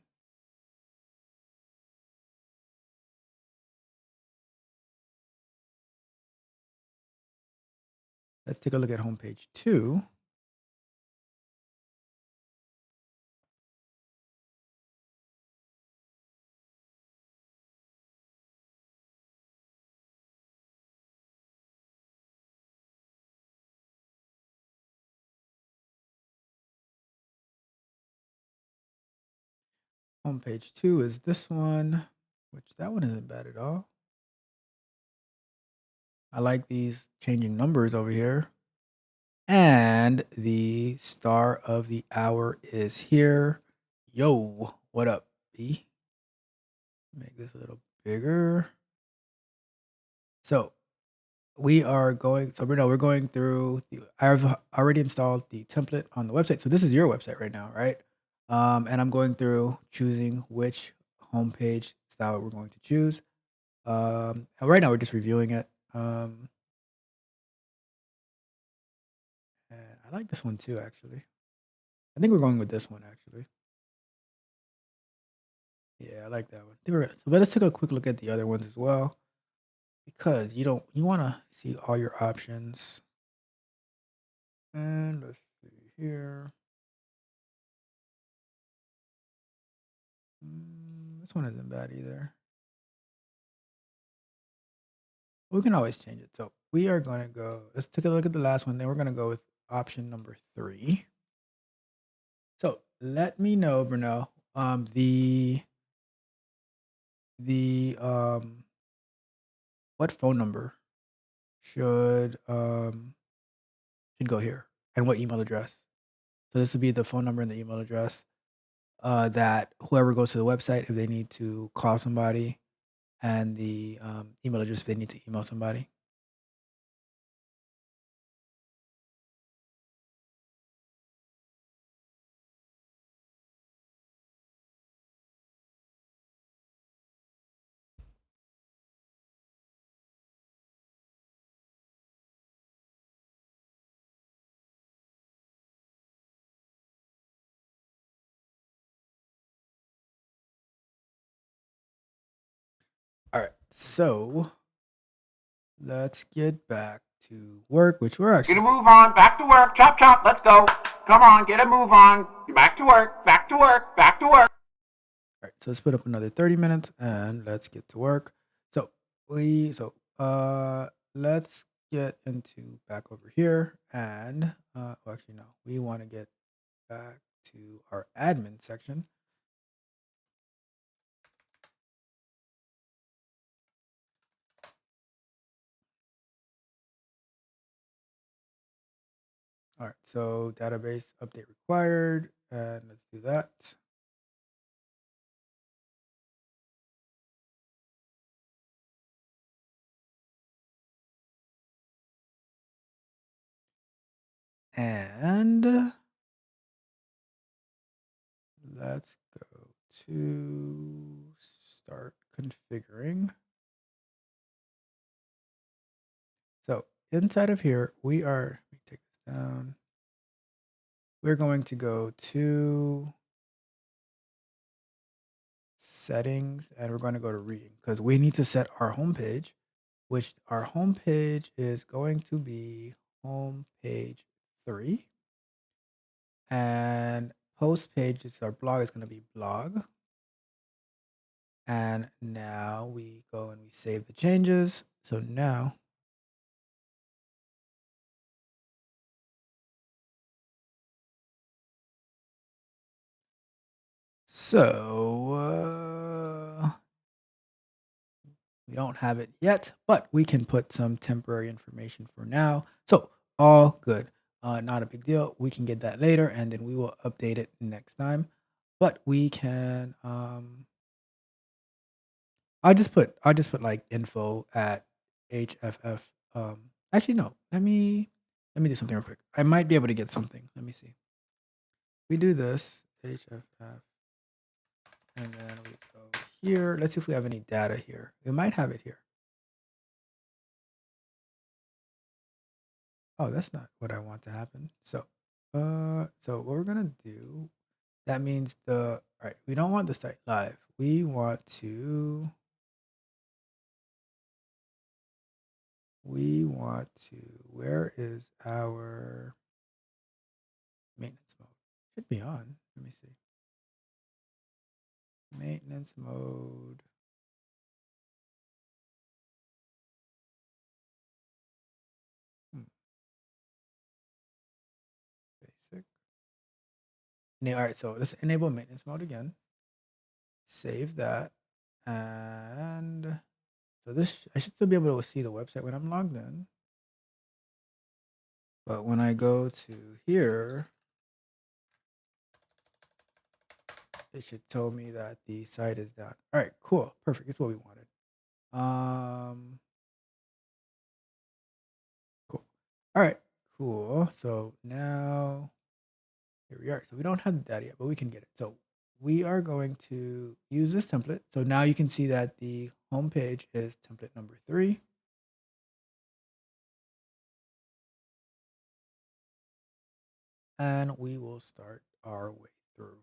Let's take a look at home page 2. Homepage 2 is this one, which that one isn't bad at all. I like these changing numbers over here. And the star of the hour is here. Yo, what up, B? Make this a little bigger. So we are going, so Bruno, we're going through I've already installed the template on the website. So this is your website right now, right? And I'm going through choosing which homepage style we're going to choose. And right now we're just reviewing it. And I like this one too, actually. I think we're going with this one, actually. Yeah, I like that one. So let's take a quick look at the other ones as well, because you want to see all your options. And let's see here. This one isn't bad either. We can always change it. So we are going to go, let's take a look at the last one. Then we're going to go with option number 3. So let me know, Bruno, what phone number should go here, and what email address. So this would be the phone number and the email address that whoever goes to the website, if they need to call somebody, and the email address if they need to email somebody. All right, so let's get back to work, which we're Get actually. a move on. Back to work. Chop, chop. Let's go. Come on. Get a move on. Back to work. Back to work. Back to work. All right, so let's put up another 30 minutes and let's get to work. So let's get into back over here, and well, actually no, we want to get back to our admin section. All right, so database update required, and let's do that. And let's go to start configuring. So inside of here, let me take this down. We're going to go to settings, and we're going to go to reading, because we need to set our home page, which our home page is going to be home page 3. And post page is our blog, is going to be blog. And now we go and we save the changes. So now we don't have it yet, but we can put some temporary information for now. So all good. Not a big deal. We can get that later, and then we will update it next time. But we can I'll just put like info at HFF. Actually no, let me do something real quick. I might be able to get something. Let me see. We do this HFF, and then we go here. Let's see if we have any data here. We might have it here. Oh, that's not what I want to happen. So what we're gonna do, that means all right, we don't want the site live. We want to where is our maintenance mode? Should be on. Let me see. Maintenance mode. Basic. All right, so let's enable maintenance mode again. save that. And so this, I should still be able to see the website when I'm logged in. But when I go to here, it should tell me that the site is down. All right, cool. Perfect. It's what we wanted. Cool. All right, cool. So now here we are. So we don't have that yet, but we can get it. So we are going to use this template. So now you can see that the home page is template number 3. And we will start our way through.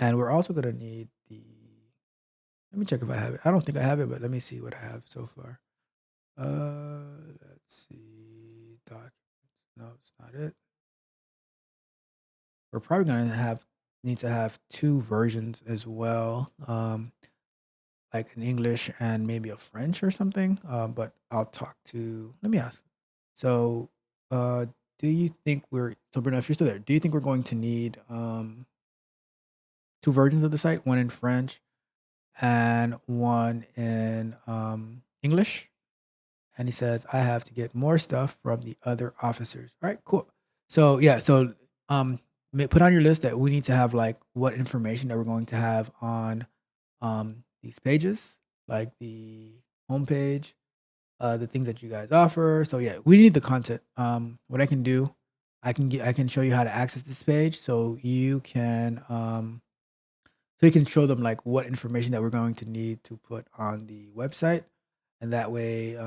And we're also going to need the, let me check if I have it. I don't think I have it, but let me see what I have so far. Let's see. Documents. No, it's not it. We're probably going to need to have 2 versions as well. Like an English and maybe a French or something. But I'll talk to, let me ask. So, do you think so Bruno, if you're still there, do you think we're going to need 2 versions of the site, one in French and one in English? And he says, I have to get more stuff from the other officers. All right, cool. So yeah, so put on your list that we need to have like what information that we're going to have on these pages, like the homepage, the things that you guys offer. So yeah, we need the content. What I can do, I can show you how to access this page so you can show them like what information that we're going to need to put on the website, and that way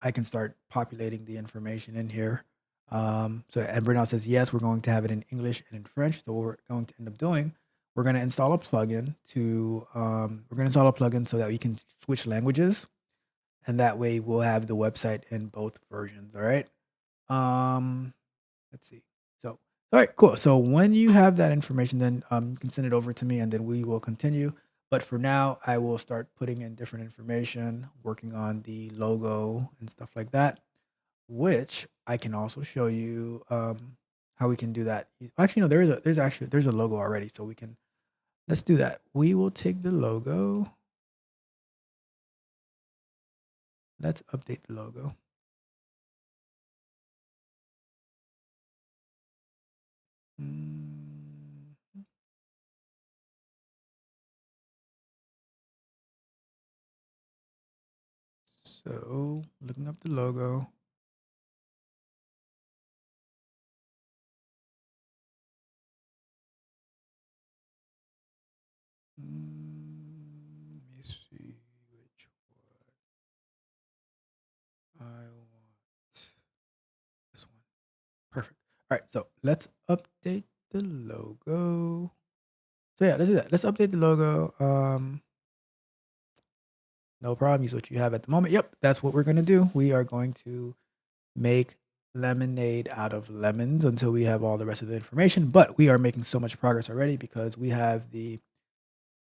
I can start populating the information in here. So and Bernard says yes, we're going to have it in English and in French. So what we're going to end up doing, we're going to install a plugin so that we can switch languages, and that way we'll have the website in both versions. All right. Let's see. So, all right, cool. So when you have that information, then you can send it over to me, and then we will continue. But for now, I will start putting in different information, working on the logo and stuff like that, which I can also show you how we can do that. Actually, no, there's a logo already, so we can, let's do that. We will take the logo. Let's update the logo. Mm, So looking up the logo. Let me see which one I want. This one. Perfect. All right, so let's update the logo. So yeah, let's do that. Let's update the logo. No problem. Use what you have at the moment. Yep, that's what we're gonna do. We are going to make lemonade out of lemons until we have all the rest of the information. But we are making so much progress already because we have the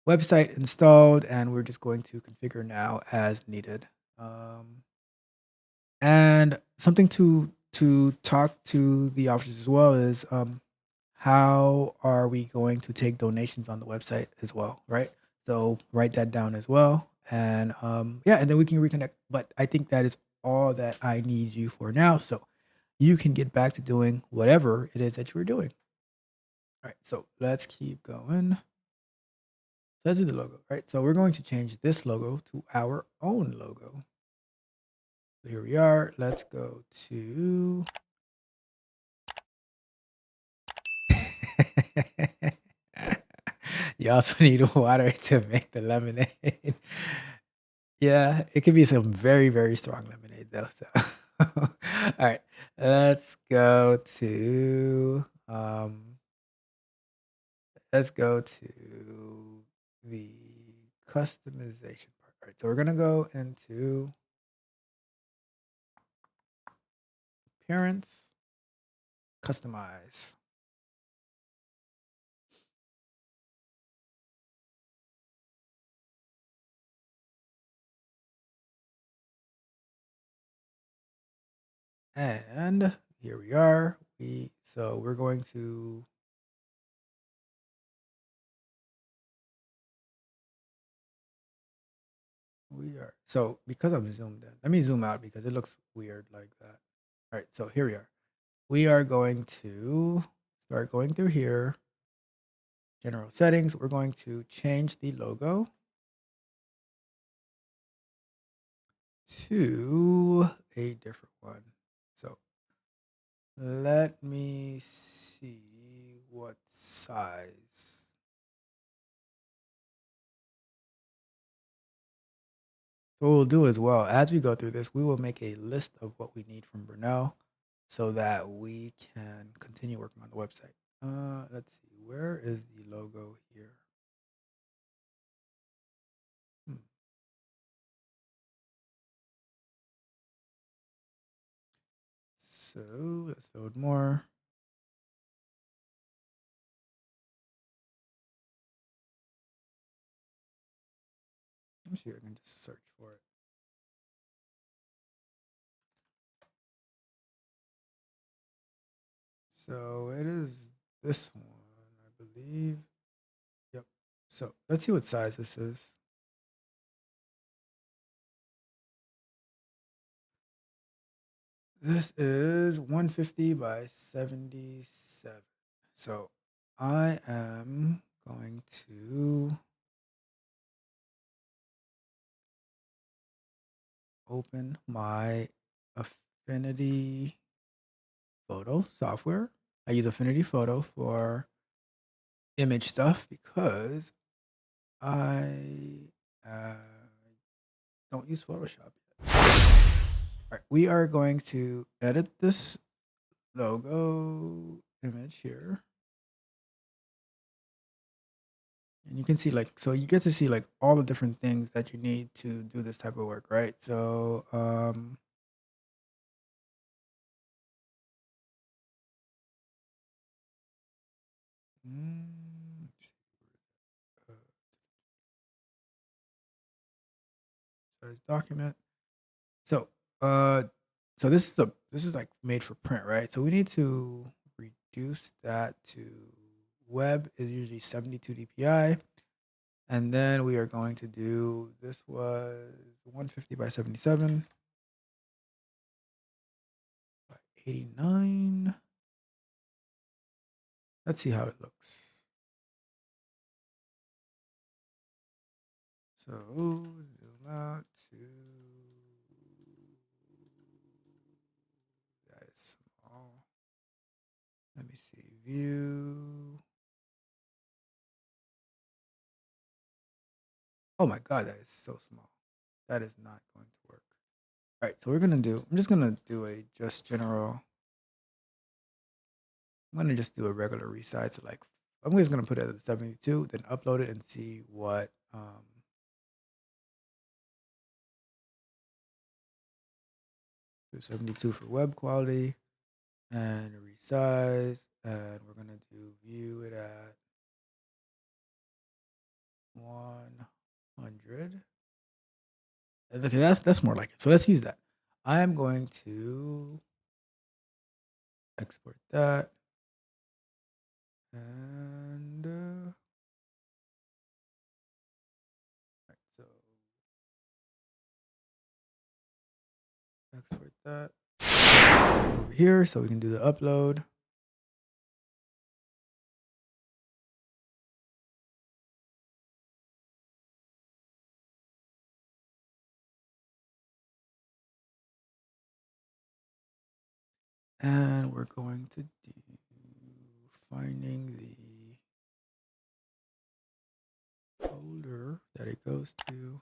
website installed, and we're just going to configure now as needed. And something to talk to the officers as well is how are we going to take donations on the website as well, right? So write that down as well, and yeah, and then we can reconnect. But I think that is all that I need you for now, so you can get back to doing whatever it is that you were doing. All right, so let's keep going. Let's do the logo, right? So we're going to change this logo to our own logo. So here we are. Let's go to you also need water to make the lemonade. Yeah, it could be some very, very strong lemonade though. So all right, let's go to the customization part. All right, so we're gonna go into appearance, customize. And here we are. So we're going to So because I'm zoomed in, let me zoom out because it looks weird like that. All right, so here we are. We are going to start going through here. General settings. We're going to change the logo to a different one. So let me see what size. So what we'll do as well, as we go through this, we will make a list of what we need from Brunel so that we can continue working on the website. Let's see, where is the logo here? Hmm. So let's load more. Let me see if I can just search for it. So it is this one, I believe. Yep. So let's see what size this is. This is 150 by 77. So I am going to open my Affinity Photo software. I use Affinity Photo for image stuff because I don't use Photoshop yet. All right, we are going to edit this logo image here. And you can see so you get to see all the different things that you need to do this type of work, right? So let's see, size document. So so this is like made for print, right? So we need to reduce that to web is usually 72 dpi. And then we are going to do, this was 150 by 77 by 89. Let's see how it looks. So zoom out to, that is small. Let me see, view. Oh my God, that is so small. That is not going to work. All right, so I'm just gonna do a just general. I'm gonna just do a regular resize. So I'm just gonna put it at 72, then upload it and see what. Do 72 for web quality and resize, and we're gonna do view it at 100. Okay, that's more like it. So let's use that. I am going to export that and right, so export that over here so we can do the upload. And we're going to do finding the folder that it goes to.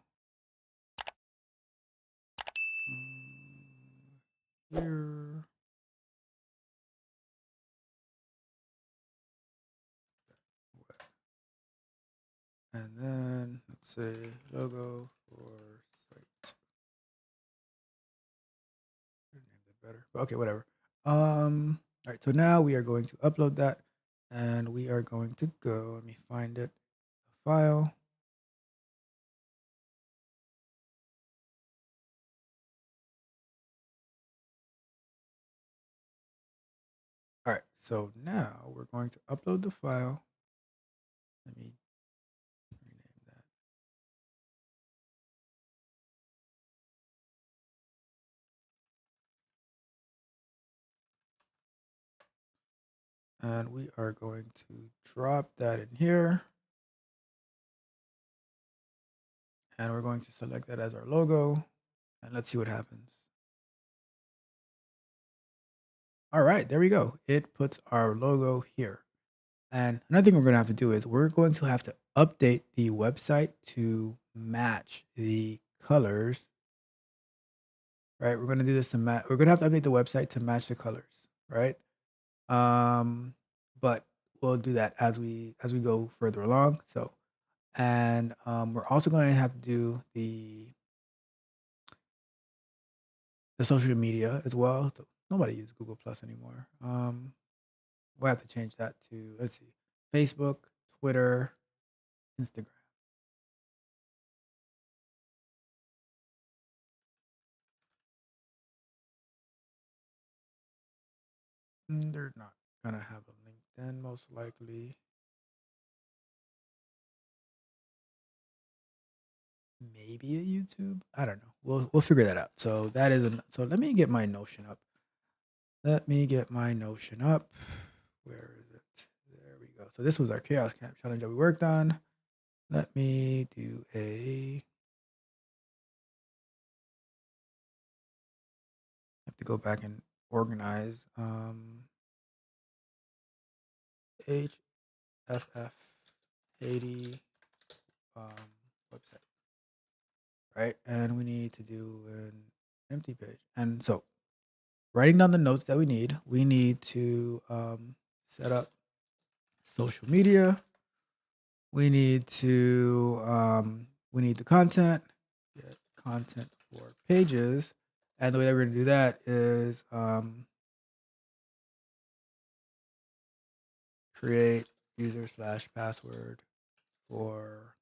Here. And then let's say logo for site. Name it better. Okay, whatever. All right, so now we are going to upload that and we are going to go, let me find it, file. All right, so now we're going to upload the file. Let me rename that. And we are going to drop that in here. And we're going to select that as our logo. And let's see what happens. All right, there we go. It puts our logo here. And another thing we're going to have to do is we're going to have to update the website to match the colors. Right? We're going to do this to match. We're going to have to update the website to match the colors, right? But we'll do that as we go further along. So, and we're also going to have to do the social media as well. So nobody uses Google Plus anymore. We'll have to change that to, let's see, Facebook, Twitter, Instagram. They're not gonna have a LinkedIn most likely. Maybe a YouTube. I don't know. We'll figure that out. So that is so let me get my Notion up. Let me get my Notion up. Where is it? There we go. So this was our chaos camp challenge that we worked on. Let me do a. Have to go back and organize. HFF Haiti website, right? And we need to do an empty page. And so, writing down the notes that we need to set up social media. We need the content, get content for pages. And the way that we're going to do that is create user/password for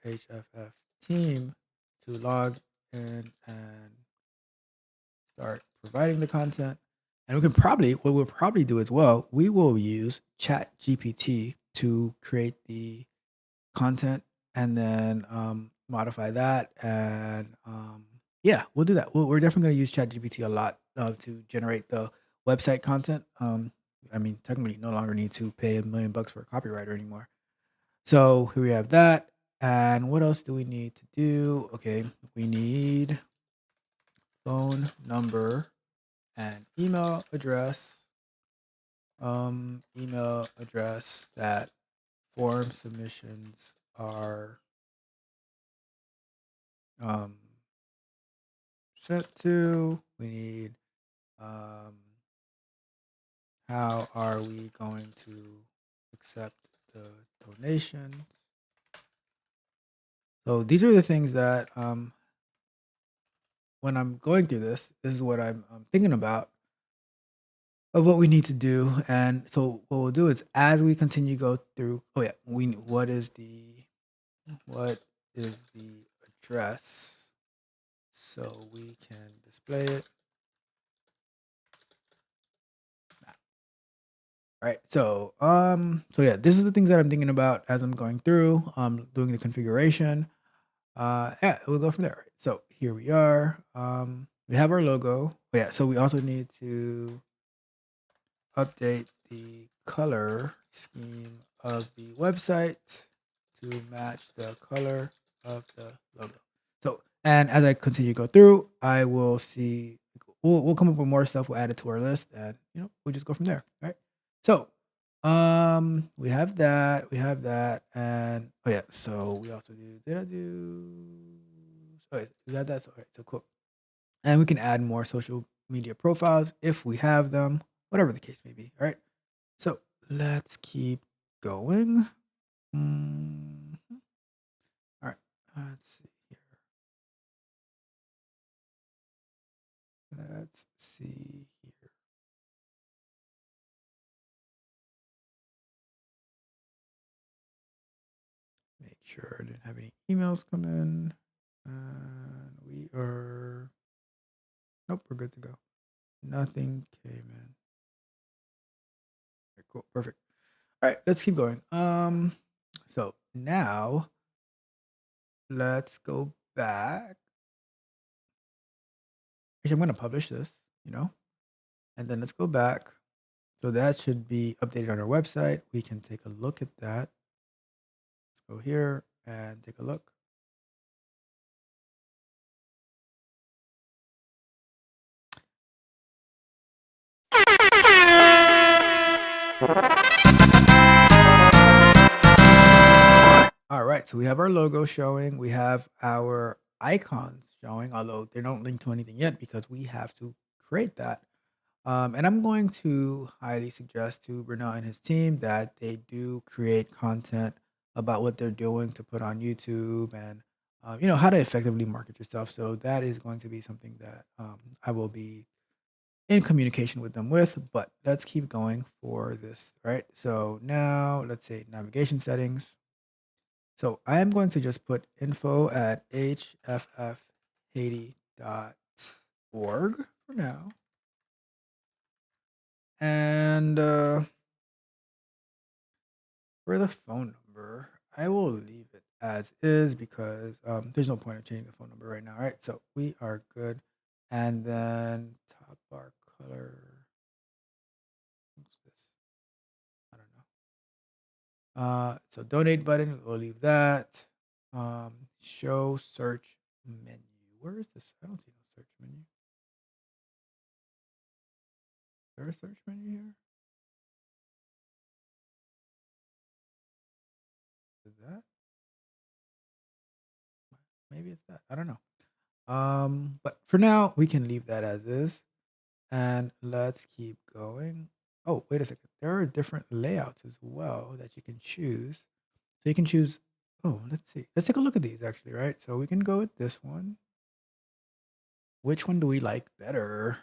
HFF team to log in and start providing the content. And what we'll probably do as well, we will use Chat GPT to create the content and then modify that. And yeah, we'll do that. We're definitely going to use Chat GPT a lot to generate the website content. I mean, technically, no longer need to pay $1 million for a copywriter anymore. So here we have that. And what else do we need to do? Okay, we need phone number and email address. Email address that form submissions are sent to. We need how are we going to accept the donations? So these are the things that when I'm going through this is what I'm thinking about of what we need to do. And so what we'll do is as we continue to go through, what is the address so we can display it. Right. So yeah, this is the things that I'm thinking about as I'm going through, doing the configuration. Yeah, we'll go from there. Right? So here we are. We have our logo. Yeah, so we also need to update the color scheme of the website to match the color of the logo. So, and as I continue to go through, I will see, we'll come up with more stuff. We'll add it to our list and, we'll just go from there. Right. So, we have that, and so we also we got that. So, so cool. And we can add more social media profiles if we have them, whatever the case may be. All right. So let's keep going. All right. Let's see here. Let's see here. Make sure I didn't have any emails come in. And we are, nope, we're good to go. Nothing came in. Okay, cool, perfect. All right, let's keep going. So now let's go back. Actually, I'm going to publish this, and then let's go back. So that should be updated on our website. We can take a look at that. Let's go here and take a look. All right, so we have our logo showing. We have our icons showing, although they don't link to anything yet because we have to create that. And I'm going to highly suggest to Bruno and his team that they do create content about what they're doing to put on YouTube and how to effectively market yourself. So that is going to be something that I will be in communication with them with. But let's keep going for this, right? So now let's say navigation settings. So I am going to just put info at hffhaiti.org for now. And for the phone number, I will leave it as is because there's no point in changing the phone number right now, right? So we are good. And then top bar color. What's this? I don't know. So donate button, we'll leave that. Show search menu. Where is this? I don't see no search menu. Is there a search menu here? Is that? Maybe it's that. I don't know. But for now, we can leave that as is. And let's keep going. Oh, wait a second. There are different layouts as well that you can choose. So you can choose. Oh, let's see. Let's take a look at these actually, right? So we can go with this one. Which one do we like better?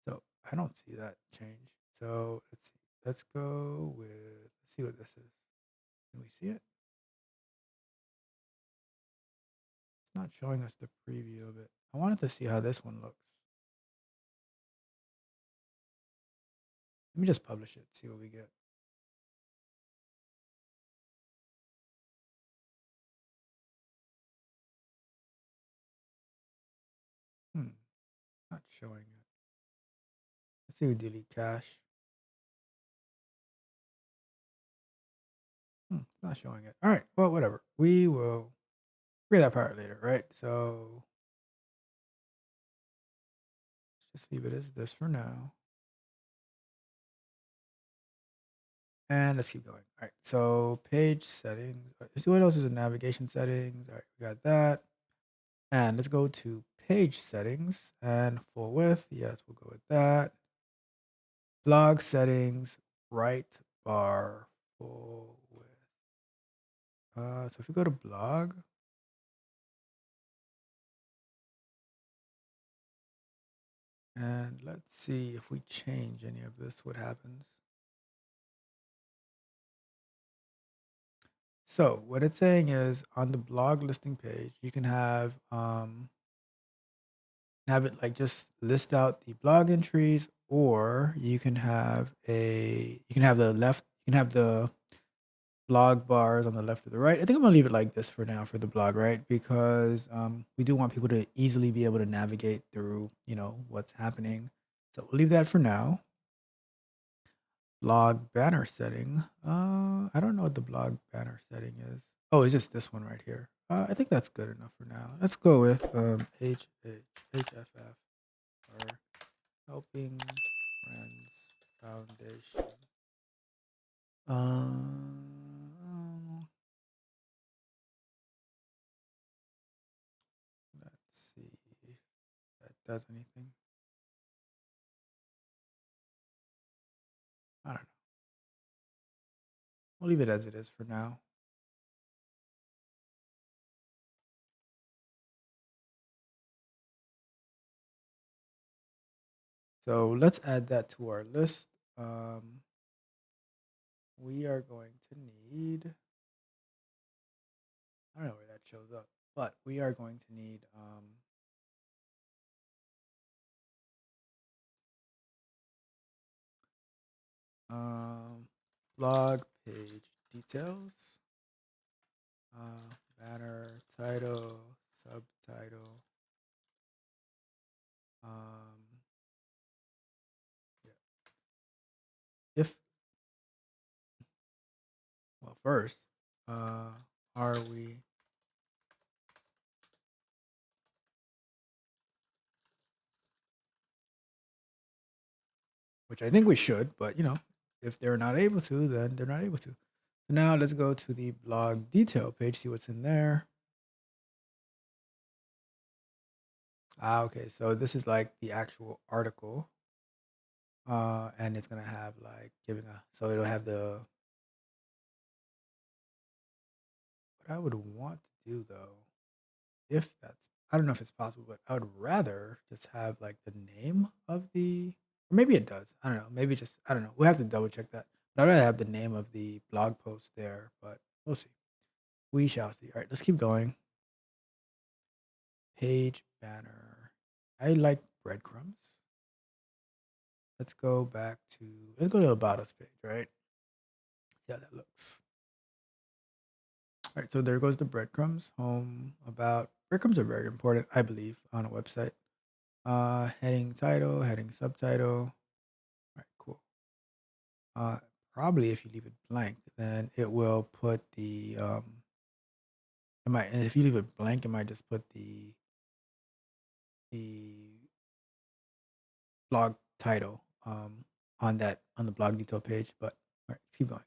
So I don't see that change. So let's see. Let's go with, let's see what this is. Can we see it? It's not showing us the preview of it. I wanted to see how this one looks. Let me just publish it, see what we get. Not showing it. Let's see we delete cache. Not showing it. All right. Well, whatever. We will figure that part later, right? So let's just leave it as this for now. And let's keep going. All right. So page settings. Let's see what else is in navigation settings. All right. We got that. And let's go to page settings and full width. Yes, we'll go with that. Blog settings, right bar, full width. So if we go to blog, and let's see if we change any of this, what happens. So what it's saying is on the blog listing page, you can have it like just list out the blog entries, or you can have the blog bars on the left or the right. I think I'm gonna leave it like this for now for the blog, right? Because we do want people to easily be able to navigate through, what's happening. So we'll leave that for now. Blog banner setting. I don't know what the blog banner setting is. Oh, it's just this one right here. I think that's good enough for now. Let's go with HFF or Helping Friends Foundation. Let's see if that does anything. I don't know. We'll leave it as it is for now. So let's add that to our list. We are going to need, I don't know where that shows up, but we are going to need blog page details, banner, title, subtitle, Yeah. If well, first, are we? Which I think we should, but if they're not able to, then they're not able to. So now let's go to the blog detail page, see what's in there. Okay, so this is like the actual article. And it's gonna have like so it'll have what I would want to do though, if that's I don't know if it's possible, but I would rather just have like the name of or maybe it does. I don't know. Maybe just I don't know. We'll have to double check that. But I'd rather have the name of the blog post there, but we'll see. We shall see. All right, let's keep going. Page banner. I like breadcrumbs. Let's go to About Us page, right? See how that looks. All right, so there goes the breadcrumbs. Home, about. Breadcrumbs are very important, I believe, on a website. Heading title, heading subtitle. All right, cool. Probably if you leave it blank, then it will put and if you leave it blank, it might just put the blog title on the blog detail page. But all right, let's keep going.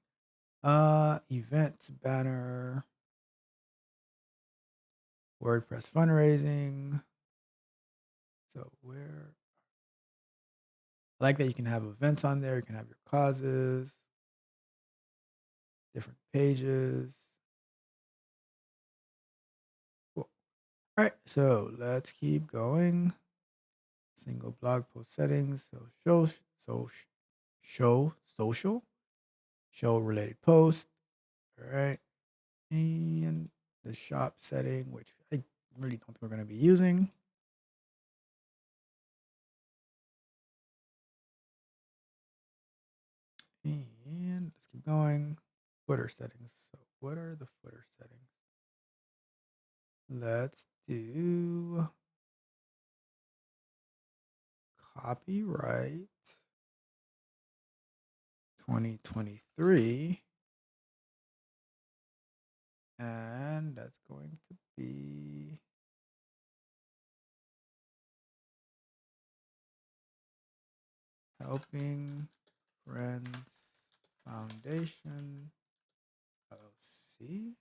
Events banner, WordPress fundraising. So I like that you can have events on there. You can have your causes, different pages. Cool. All right, so let's keep going. Single blog post settings. Show related post. All right, and the shop setting, which I really don't think we're going to be using. And let's keep going. Footer settings. So what are the footer settings? Let's do copyright 2023. And that's going to be Helping Friends Foundation LLC.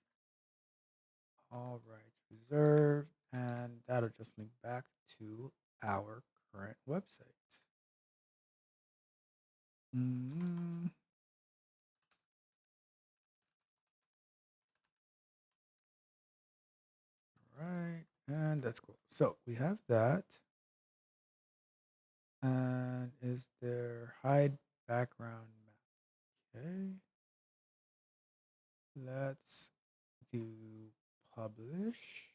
All rights reserved. And that'll just link back to our current website. All right, and that's cool. So we have that. And is there hide background map? Okay. Let's do publish.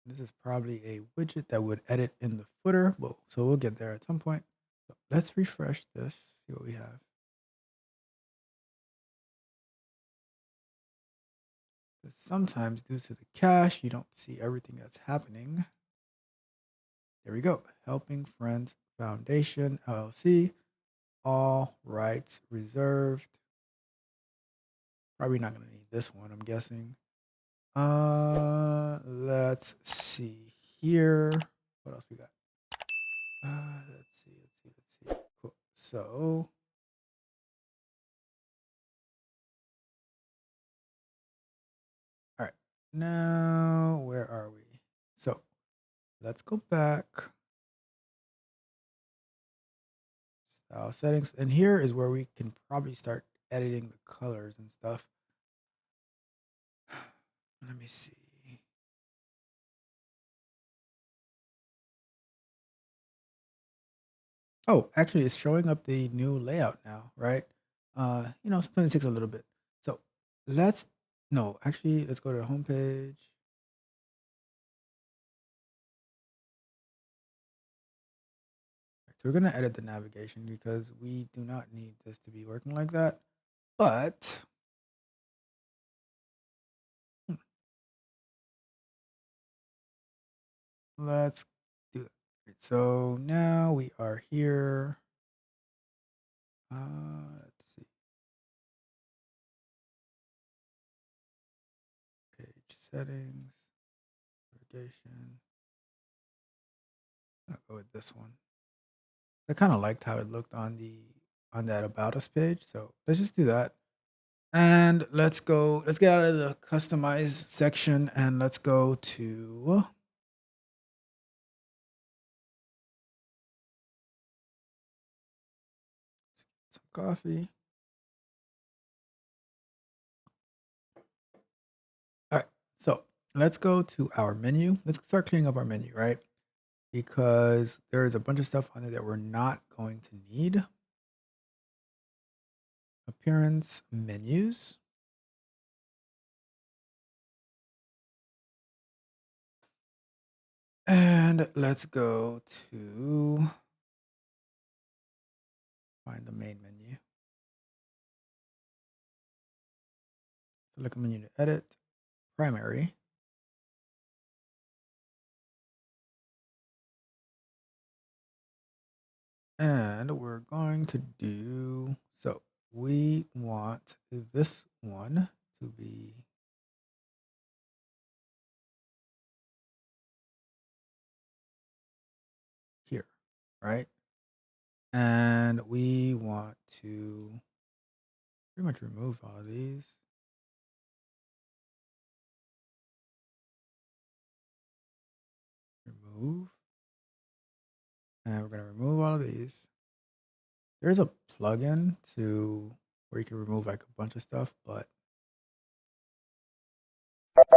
This is probably a widget that would edit in the footer. So we'll get there at some point. So let's refresh this, see what we have. Because sometimes due to the cache, you don't see everything that's happening. There we go. Helping Friends Foundation LLC. All rights reserved. Probably not going to need this one, I'm guessing. Let's see here. What else we got? Let's see. Cool. So all right. Now where are we? So let's go back. Style settings. And here is where we can probably start editing the colors and stuff. Let me see. Oh, actually, it's showing up the new layout now, right? Sometimes it takes a little bit. So let's go to the home page. So we're going to edit the navigation because we do not need this to be working like that. But let's do it. So now we are here. Let's see. Page settings, navigation. I'll go with this one. I kind of liked how it looked on that about us page. So let's just do that. And let's get out of the customize section and let's go to some coffee. All right. So let's go to our menu. Let's start cleaning up our menu, right? Because there is a bunch of stuff on there that we're not going to need. Appearance, menus. And let's go to find the main menu. Select a menu to edit, primary. And we're going to do, so we want this one to be here, right? And we want to pretty much remove all of these. Remove. And we're going to remove all of these. There's a plugin to where you can remove like a bunch of stuff, but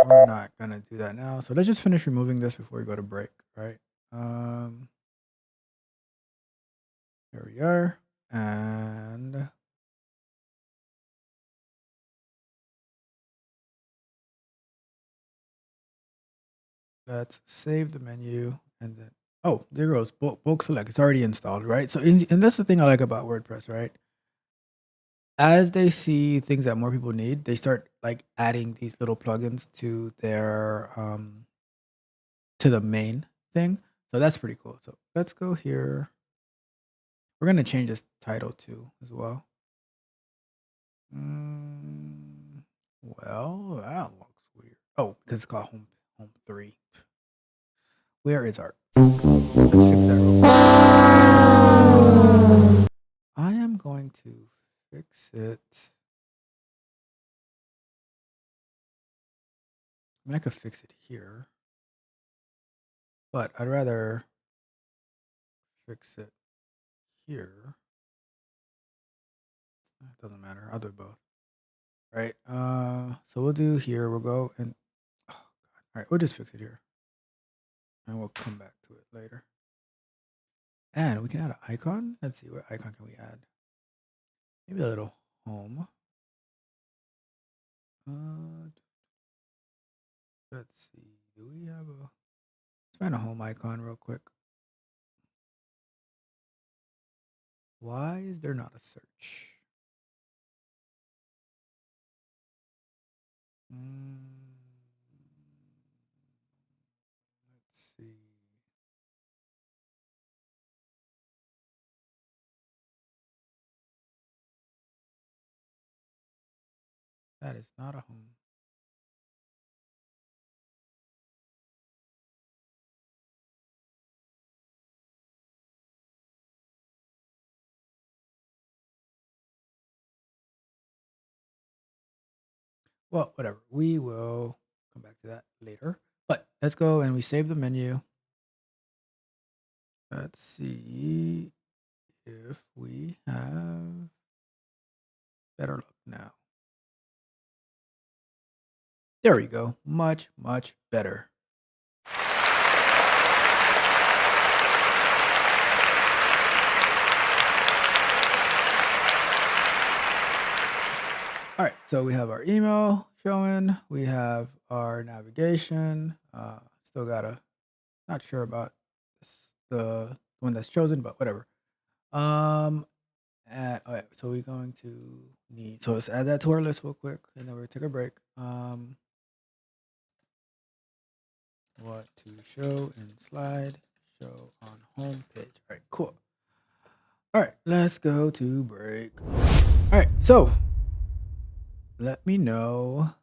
we're not going to do that now. So let's just finish removing this before we go to break, right? There we are. And let's save the menu and then, oh, there goes bulk select. It's already installed, right? So, and that's the thing I like about WordPress, right? As they see things that more people need, they start like adding these little plugins to their, to the main thing. So that's pretty cool. So let's go here. We're going to change this title too as well. Well, that looks weird. Oh, because it's called home 3. Where is our? Let's fix that real quick. I am going to fix it. I mean, I could fix it here, but I'd rather fix it here. It doesn't matter. I'll do both. Right. So we'll do here. We'll go and oh God. All right, we'll just fix it here, and we'll come back to it later. And we can add an icon. Let's see, what icon can we add? Maybe a little home. Let's see. Do we have a? Let's find a home icon real quick. Why is there not a search? Let's see. That is not a home. Well, whatever. We will come back to that later. But let's go and we save the menu. Let's see if we have better luck now. There we go. Much, much better. All right, so we have our email showing. We have our navigation. Still gotta, not sure about the one that's chosen, but whatever. And all right, so we're going to need, so let's add that to our list real quick, and then we're gonna take a break. What to show in slide show on home page. All right, cool. All right, let's go to break. All right, so let me know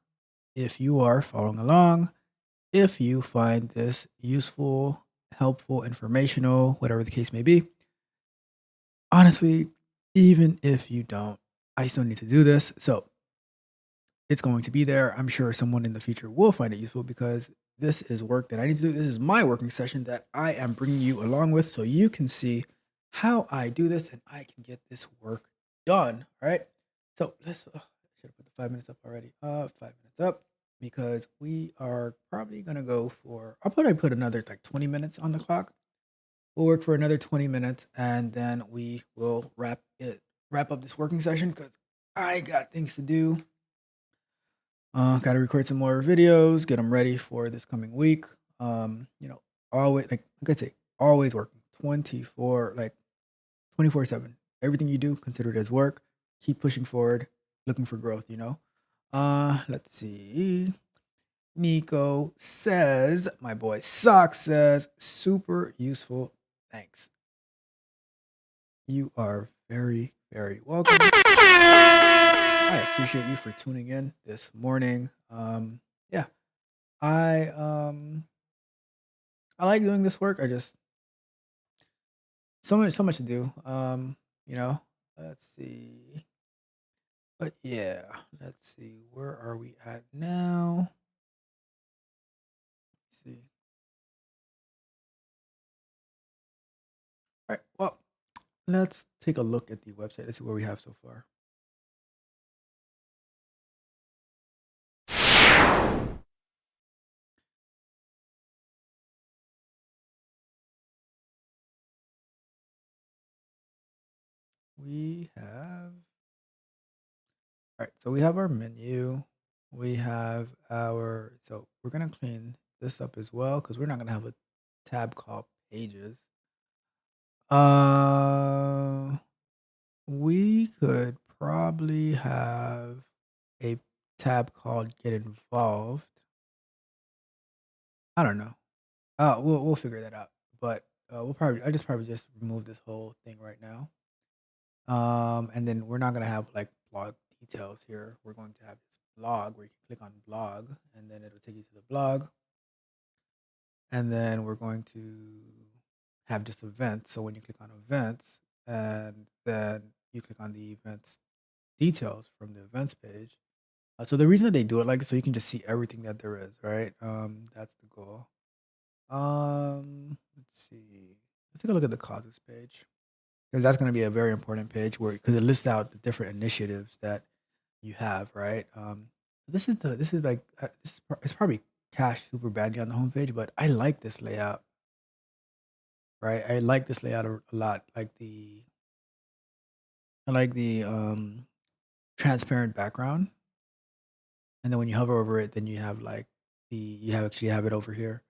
if you are following along, if you find this useful, helpful, informational, whatever the case may be. Honestly, even if you don't, I still need to do this. So it's going to be there. I'm sure someone in the future will find it useful because this is work that I need to do. This is my working session that I am bringing you along with so you can see how I do this and I can get this work done. All right. So let's, I should have put the 5 minutes up already. 5 minutes up because we are probably going to go for, I'll probably put another like 20 minutes on the clock. We'll work for another 20 minutes and then we will wrap up this working session because I got things to do. Got to record some more videos, get them ready for this coming week. Always like I say, always working 24/7. Everything you do, consider it as work. Keep pushing forward, looking for growth. Let's see. Nico says, my boy Sock says, super useful. Thanks. You are very, very welcome. I appreciate you for tuning in this morning. Yeah, I like doing this work. I just so much to do. Let's see. But yeah, let's see. Where are we at now? Let's see. All right. Well, let's take a look at the website. Let's see what we have so far. We have all right, so we have our menu. We have so we're gonna clean this up as well because we're not gonna have a tab called pages. We could probably have a tab called get involved. I don't know. We'll figure that out. But I just probably just remove this whole thing right now. And then we're not gonna have like blog details here. We're going to have this blog where you can click on blog and then it'll take you to the blog. And then we're going to have just events. So when you click on events and then you click on the events details from the events page. So the reason that they do it like this, so you can just see everything that there is, right? That's the goal. Let's see. Let's take a look at the causes page because that's going to be a very important page because it lists out the different initiatives that you have, right? It's probably cached super badly on the homepage, but I like this layout, right? I like this layout a lot. I like the transparent background, and then when you hover over it, then you have like you have it over here.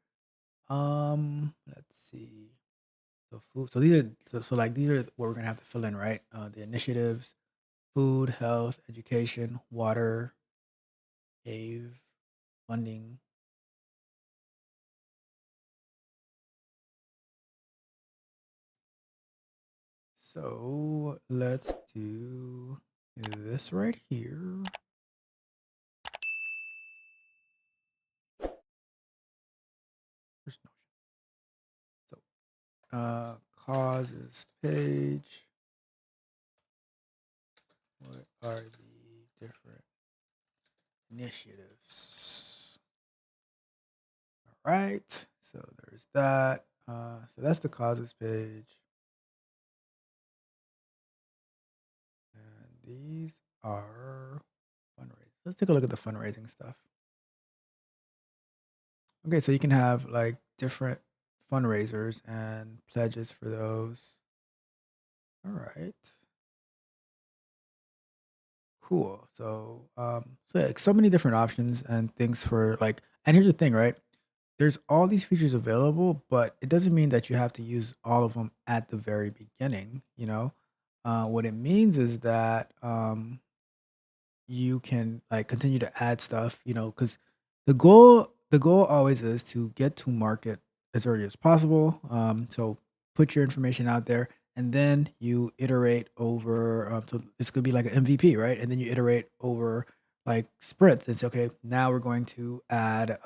Let's see. So food. So these are these are what we're gonna have to fill in, right? The initiatives, food, health, education, water, cave, funding. So let's do this right here. There's no- So causes page. What are the different initiatives? All right. So there's that. So that's the causes page. And these are fundraising. Let's take a look at the fundraising stuff. Okay, so you can have like different fundraisers and pledges for those. All right. Cool. So yeah, so many different options and things for like, and here's the thing, right? there's all these features available, but it doesn't mean that you have to use all of them at the very beginning. What it means is that you can like continue to add stuff, because the goal always is to get to market as early as possible. So put your information out there, and then you iterate over. So this could be like an MVP, right? And then you iterate over like sprints and say, okay, now we're going to add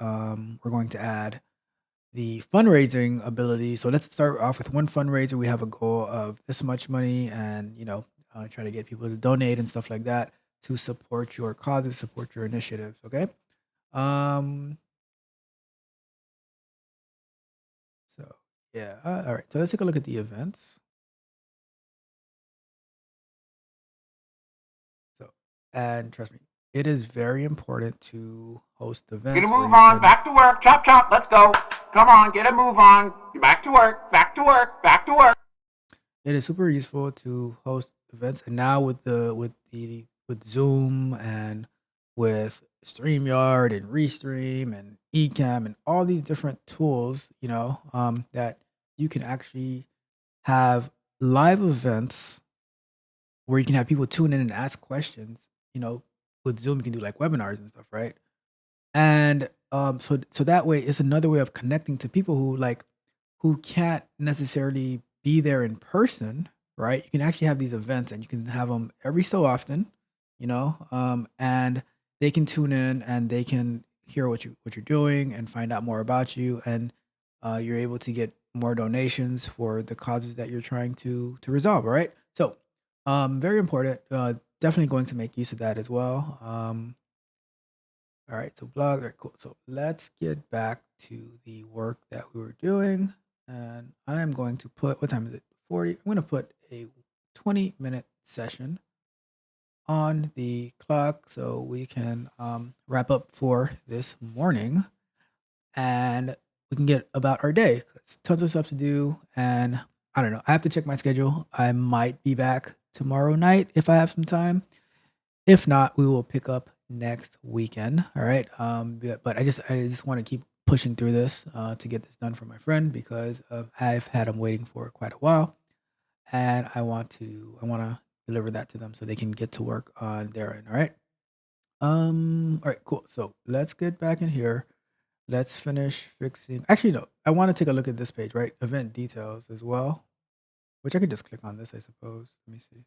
the fundraising ability. So let's start off with one fundraiser. We have a goal of this much money, and try to get people to donate and stuff like that to support your causes, support your initiatives. Okay. Um. So yeah. All right. So let's take a look at the events. So, and trust me, it is very important to host Get a events where move you on. can. Back to work. Chop, chop. Let's go. Come on, get a move on. Back to work. Back to work. Back to work. It is super useful to host events, and now with Zoom and with StreamYard and Restream and Ecamm and all these different tools, that you can actually have live events where you can have people tune in and ask questions. With Zoom, you can do like webinars and stuff, right? And so that way, it's another way of connecting to people who can't necessarily be there in person, right? You can actually have these events, and you can have them every so often, and they can tune in and they can hear what you're doing and find out more about you, and you're able to get more donations for the causes that you're trying to resolve. All right, so very important. Definitely going to make use of that as well. All right, so blog. All right, cool. So let's get back to the work that we were doing. And I am going to put, what time is it? 40. I'm going to put a 20-minute session on the clock so we can wrap up for this morning, and we can get about our day. It's tons of stuff to do. And I don't know. I have to check my schedule. I might be back tomorrow night if I have some time. If not, we will pick up next weekend. All right. But I just want to keep pushing through this to get this done for my friend, because I've had him waiting for quite a while, and I want to deliver that to them so they can get to work on their end. All right. All right. Cool. So let's get back in here. Let's finish fixing. Actually, no. I want to take a look at this page, right? Event details as well, which I could just click on this, I suppose. Let me see.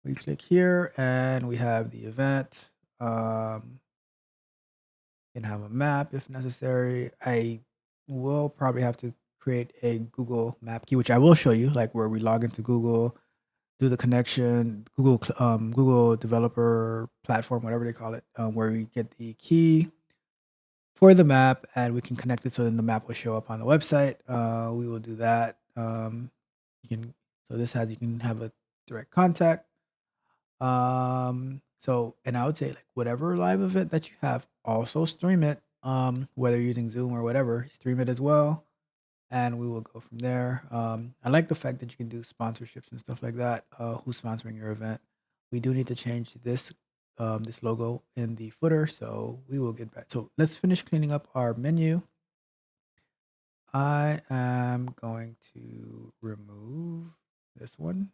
We click here and we have the event. Can have a map if necessary. I will probably have to create a Google map key, which I will show you, like where we log into Google, do the connection, Google developer platform, whatever they call it, where we get the key for the map and we can connect it so then the map will show up on the website. We will do that. You can so this has you can have a direct contact. So, and I would say like whatever live event that you have, also stream it. Whether you're using Zoom or whatever, stream it as well, and we will go from there. I like the fact that you can do sponsorships and stuff like that. Who's sponsoring your event? We do need to change this logo in the footer, so we will get back. So let's finish cleaning up our menu. I am going to remove this one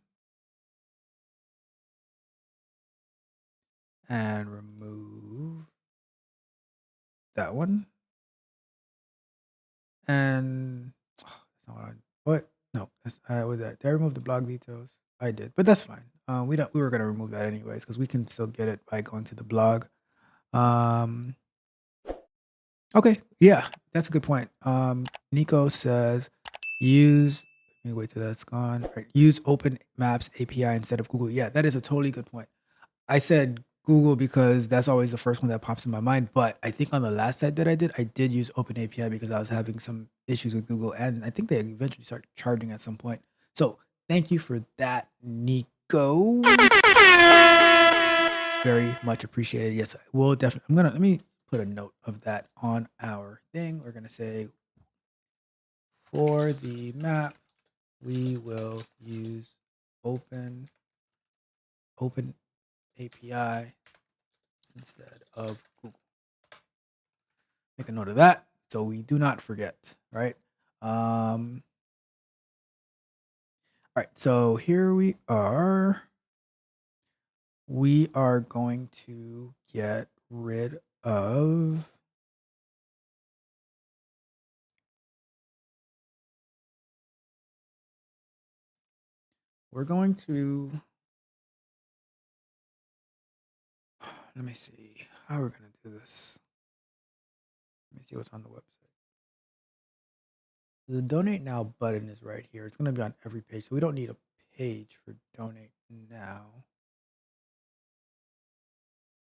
and remove that one. And that's not what I what? No, that's with that. Did I remove the blog details? I did, but that's fine. We were gonna remove that anyways because we can still get it by going to the blog. Um, okay, yeah, that's a good point. Nico says use. Let me wait till that's gone. Right, use Open Maps API instead of Google. Yeah, that is a totally good point. I said Google because that's always the first one that pops in my mind. But I think on the last site that I did use Open API because I was having some issues with Google, and I think they eventually start charging at some point. So thank you for that, Nico. Very much appreciated. Yes, I will definitely. Let me put a note of that on our thing. We're gonna say for the map, we will use Open API instead of Google. Make a note of that so we do not forget, right? All right, so here we are. We are going to get rid of we're going to let me see how we're going to do this. Let me see what's on the website. The donate now button is right here. It's going to be on every page, so we don't need a page for donate now.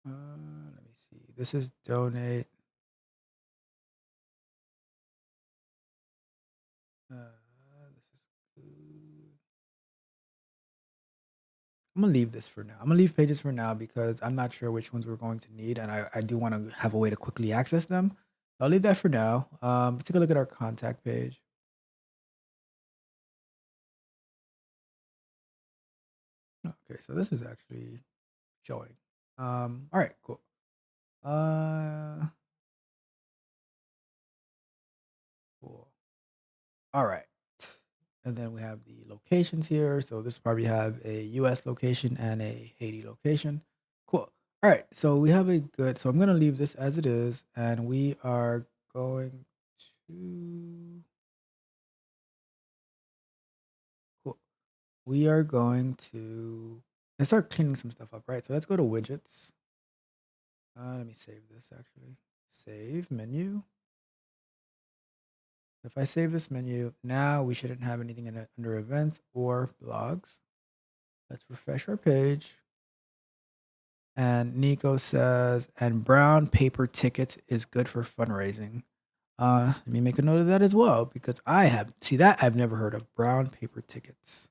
Let me see. This is donate. This is good. I'm gonna leave this for now. I'm gonna leave pages for now because I'm not sure which ones we're going to need, and I do want to have a way to quickly access them. I'll leave that for now. Let's take a look at our contact page. Okay, so this is actually showing. All right, cool. Cool. All right. And then we have the locations here. So this probably have a US location and a Haiti location. Cool. All right. So we have a good, so I'm going to leave this as it is. And we are going to, cool. We are going to, let's start cleaning some stuff up, right? So let's go to widgets. Let me save this actually. Save menu. If I save this menu, now we shouldn't have anything in it under events or blogs. Let's refresh our page. And Nico says, and brown paper tickets is good for fundraising. Let me make a note of that as well because I have, see that I've never heard of brown paper tickets.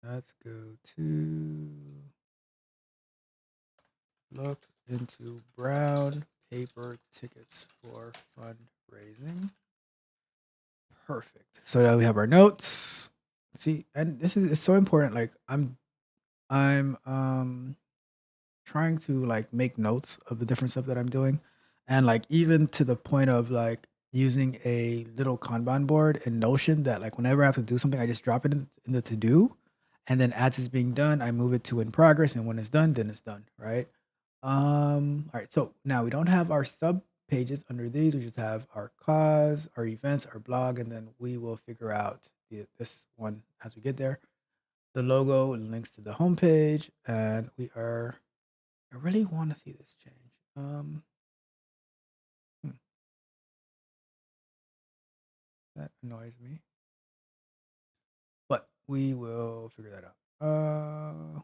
Let's go to look into brown paper tickets for fundraising. Perfect. So now we have our notes. See, and this is it's so important. Like I'm trying to like make notes of the different stuff that I'm doing. And like even to the point of like using a little Kanban board in Notion that like whenever I have to do something, I just drop it in the to do. And then as it's being done, I move it to in progress. And when it's done, then it's done. Right. All right. So now we don't have our sub pages under these. We just have our cause, our events, our blog, and then we will figure out this one as we get there. The logo links to the homepage, and we are I really want to see this change. Hmm, that annoys me, but we will figure that out.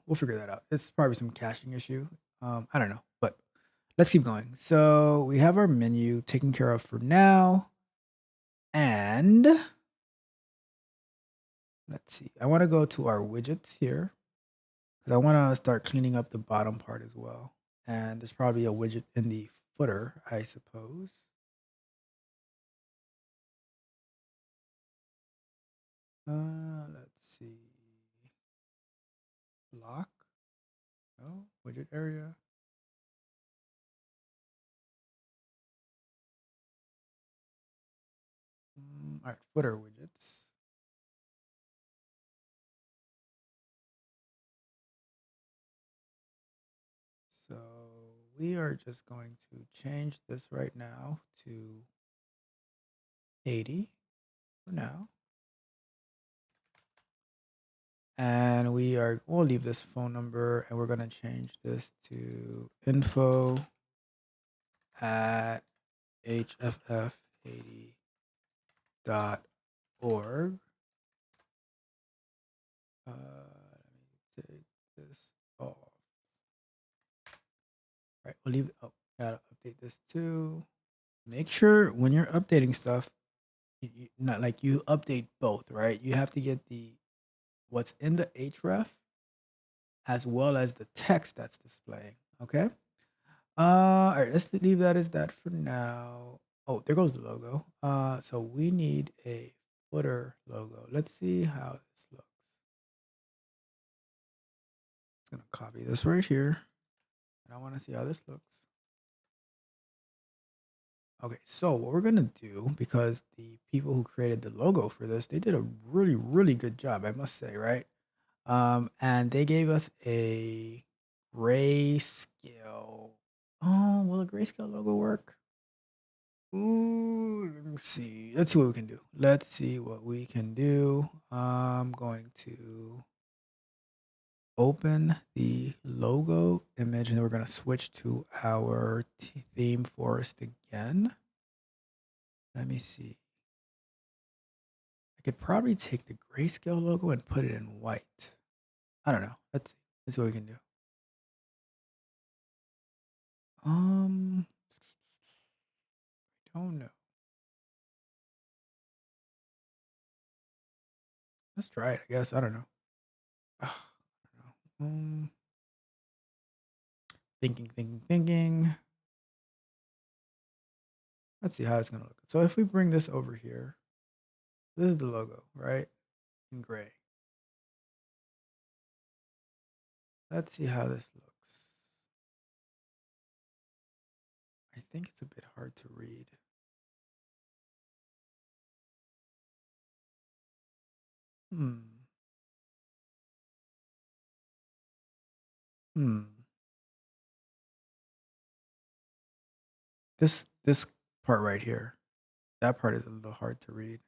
We'll figure that out. It's probably some caching issue. I don't know, but let's keep going. So we have our menu taken care of for now, and let's see. I want to go to our widgets here because I want to start cleaning up the bottom part as well. And there's probably a widget in the footer, I suppose. Let's see. Block. No, widget area. All right, footer widgets. So we are just going to change this right now to 80 for now. And we'll leave this phone number and we're going to change this to info at hffhaiti.org. Let me take this off. All right, we'll leave. Oh, gotta update this too. Make sure when you're updating stuff, not like you update both, right? You have to get what's in the href as well as the text that's displaying. Okay. All right, let's leave that as that for now. Oh, there goes the logo. So we need a footer logo. Let's see how this looks. I'm gonna copy this right here, and I want to see how this looks. Okay, so what we're gonna do, because the people who created the logo for this, they did a really, really good job, I must say, right? And they gave us a grayscale. Oh, will a grayscale logo work? Ooh, let me see. Let's see what we can do. Let's see what we can do. I'm going to open the logo image and we're going to switch to our theme forest again. Let me see. I could probably take the grayscale logo and put it in white. I don't know. Let's see. Let's see what we can do. I don't know. Let's try it, I guess. I don't know. Ah, I don't know. Thinking. Let's see how it's gonna look. So if we bring this over here, this is the logo, right? In gray. Let's see how this looks. I think it's a bit hard to read. Hmm. Hmm. This part right here, that part is a little hard to read.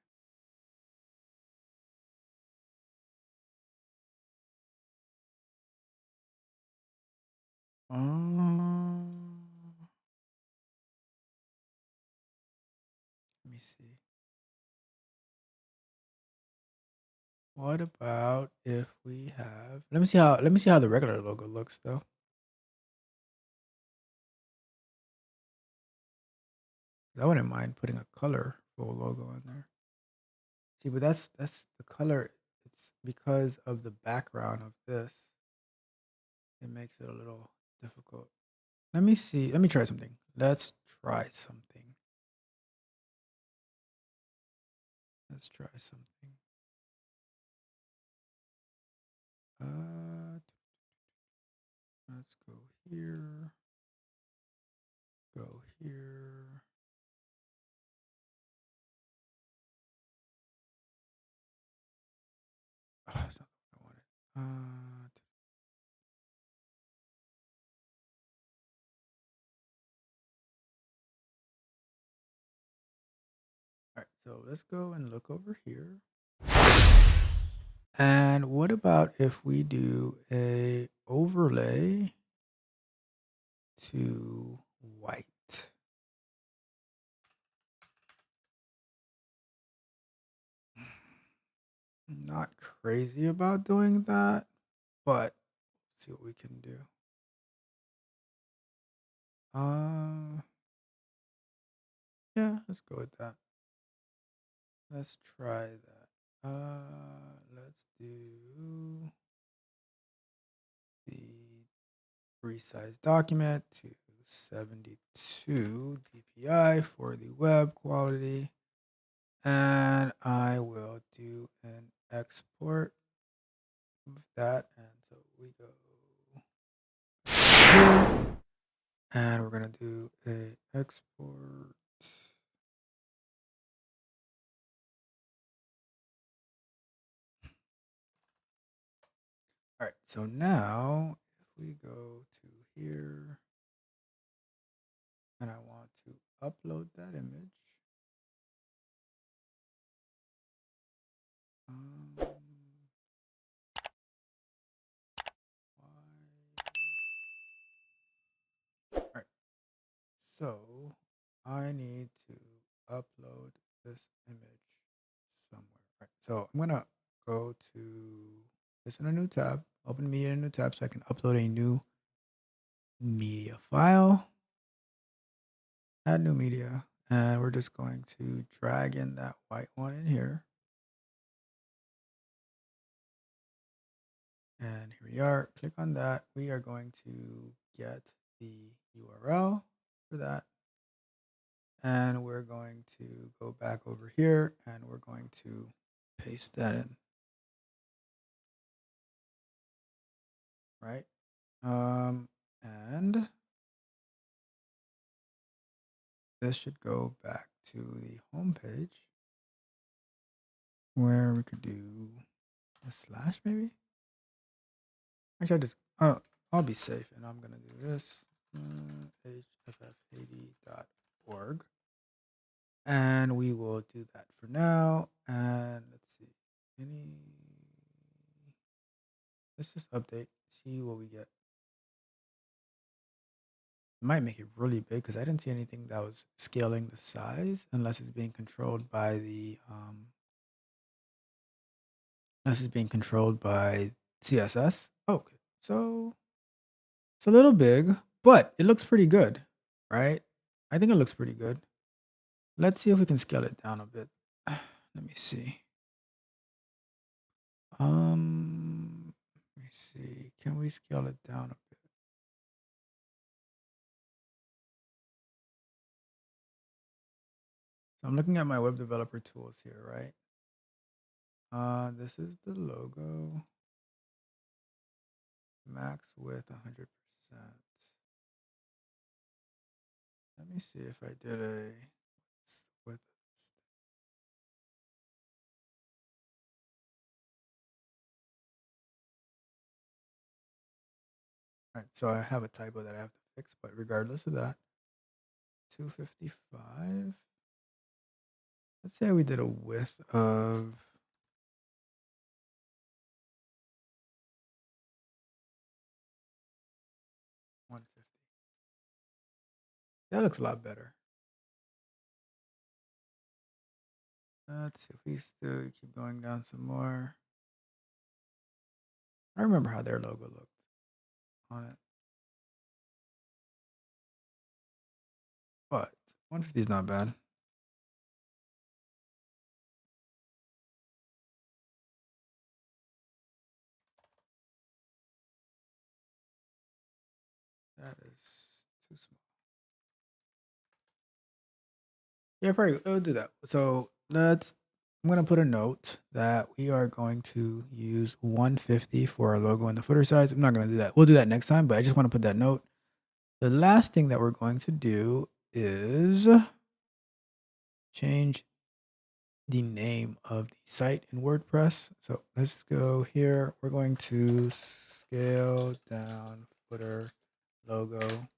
Let me see. What about if we have? Let me see how the regular logo looks though. I wouldn't mind putting a colorful logo in there. See, but that's the color. It's because of the background of this. It makes it a little difficult. Let me see. Let me try something. Let's try something. Let's try something. Uh, let's go here. Go here. Oh, that's not what I wanted. All right, so let's go and look over here. And what about if we do a overlay to white? Not crazy about doing that, but let's see what we can do. Yeah, let's go with that. Let's try that. Let's do the resize document to 72 dpi for the web quality. And I will do an export of that. And so we go here, and we're going to do a export. All right, so now if we go to here and I want to upload that image, why- all right, so I need to upload this image somewhere. All right, so I'm gonna go to this in a new tab, open media in a new tab so I can upload a new media file. Add new media, and we're just going to drag in that white one in here. And here we are. Click on that. We are going to get the URL for that. And we're going to go back over here and we're going to paste that in. Right? And this should go back to the home page where we could do a slash maybe. Actually, I'll be safe and I'm gonna do this hffhaiti.org, and we will do that for now. And let's see, let's just update, see what we get. Might make it really big because I didn't see anything that was scaling the size unless it's being controlled by the CSS. Okay, so it's a little big, but it looks pretty good, right? I think it looks pretty good. Let's see if we can scale it down a bit. Let me see. Let me see. Can we scale it down a bit? So I'm looking at my web developer tools here, right? This is the logo. Max width 100%. Let me see if I did a width. All right, so I have a typo that I have to fix, but regardless of that, 255. Let's say we did a width of 150. That looks a lot better. Let's see if we still keep going down some more. I remember how their logo looked on it. But 150 is not bad. That is too small. Yeah, probably we'll do that. So I'm gonna put a note that we are going to use 150 for our logo and the footer size. I'm not gonna do that. We'll do that next time, but I just want to put that note. The last thing that we're going to do is change the name of the site in WordPress. So let's go here. We're going to scale down footer logo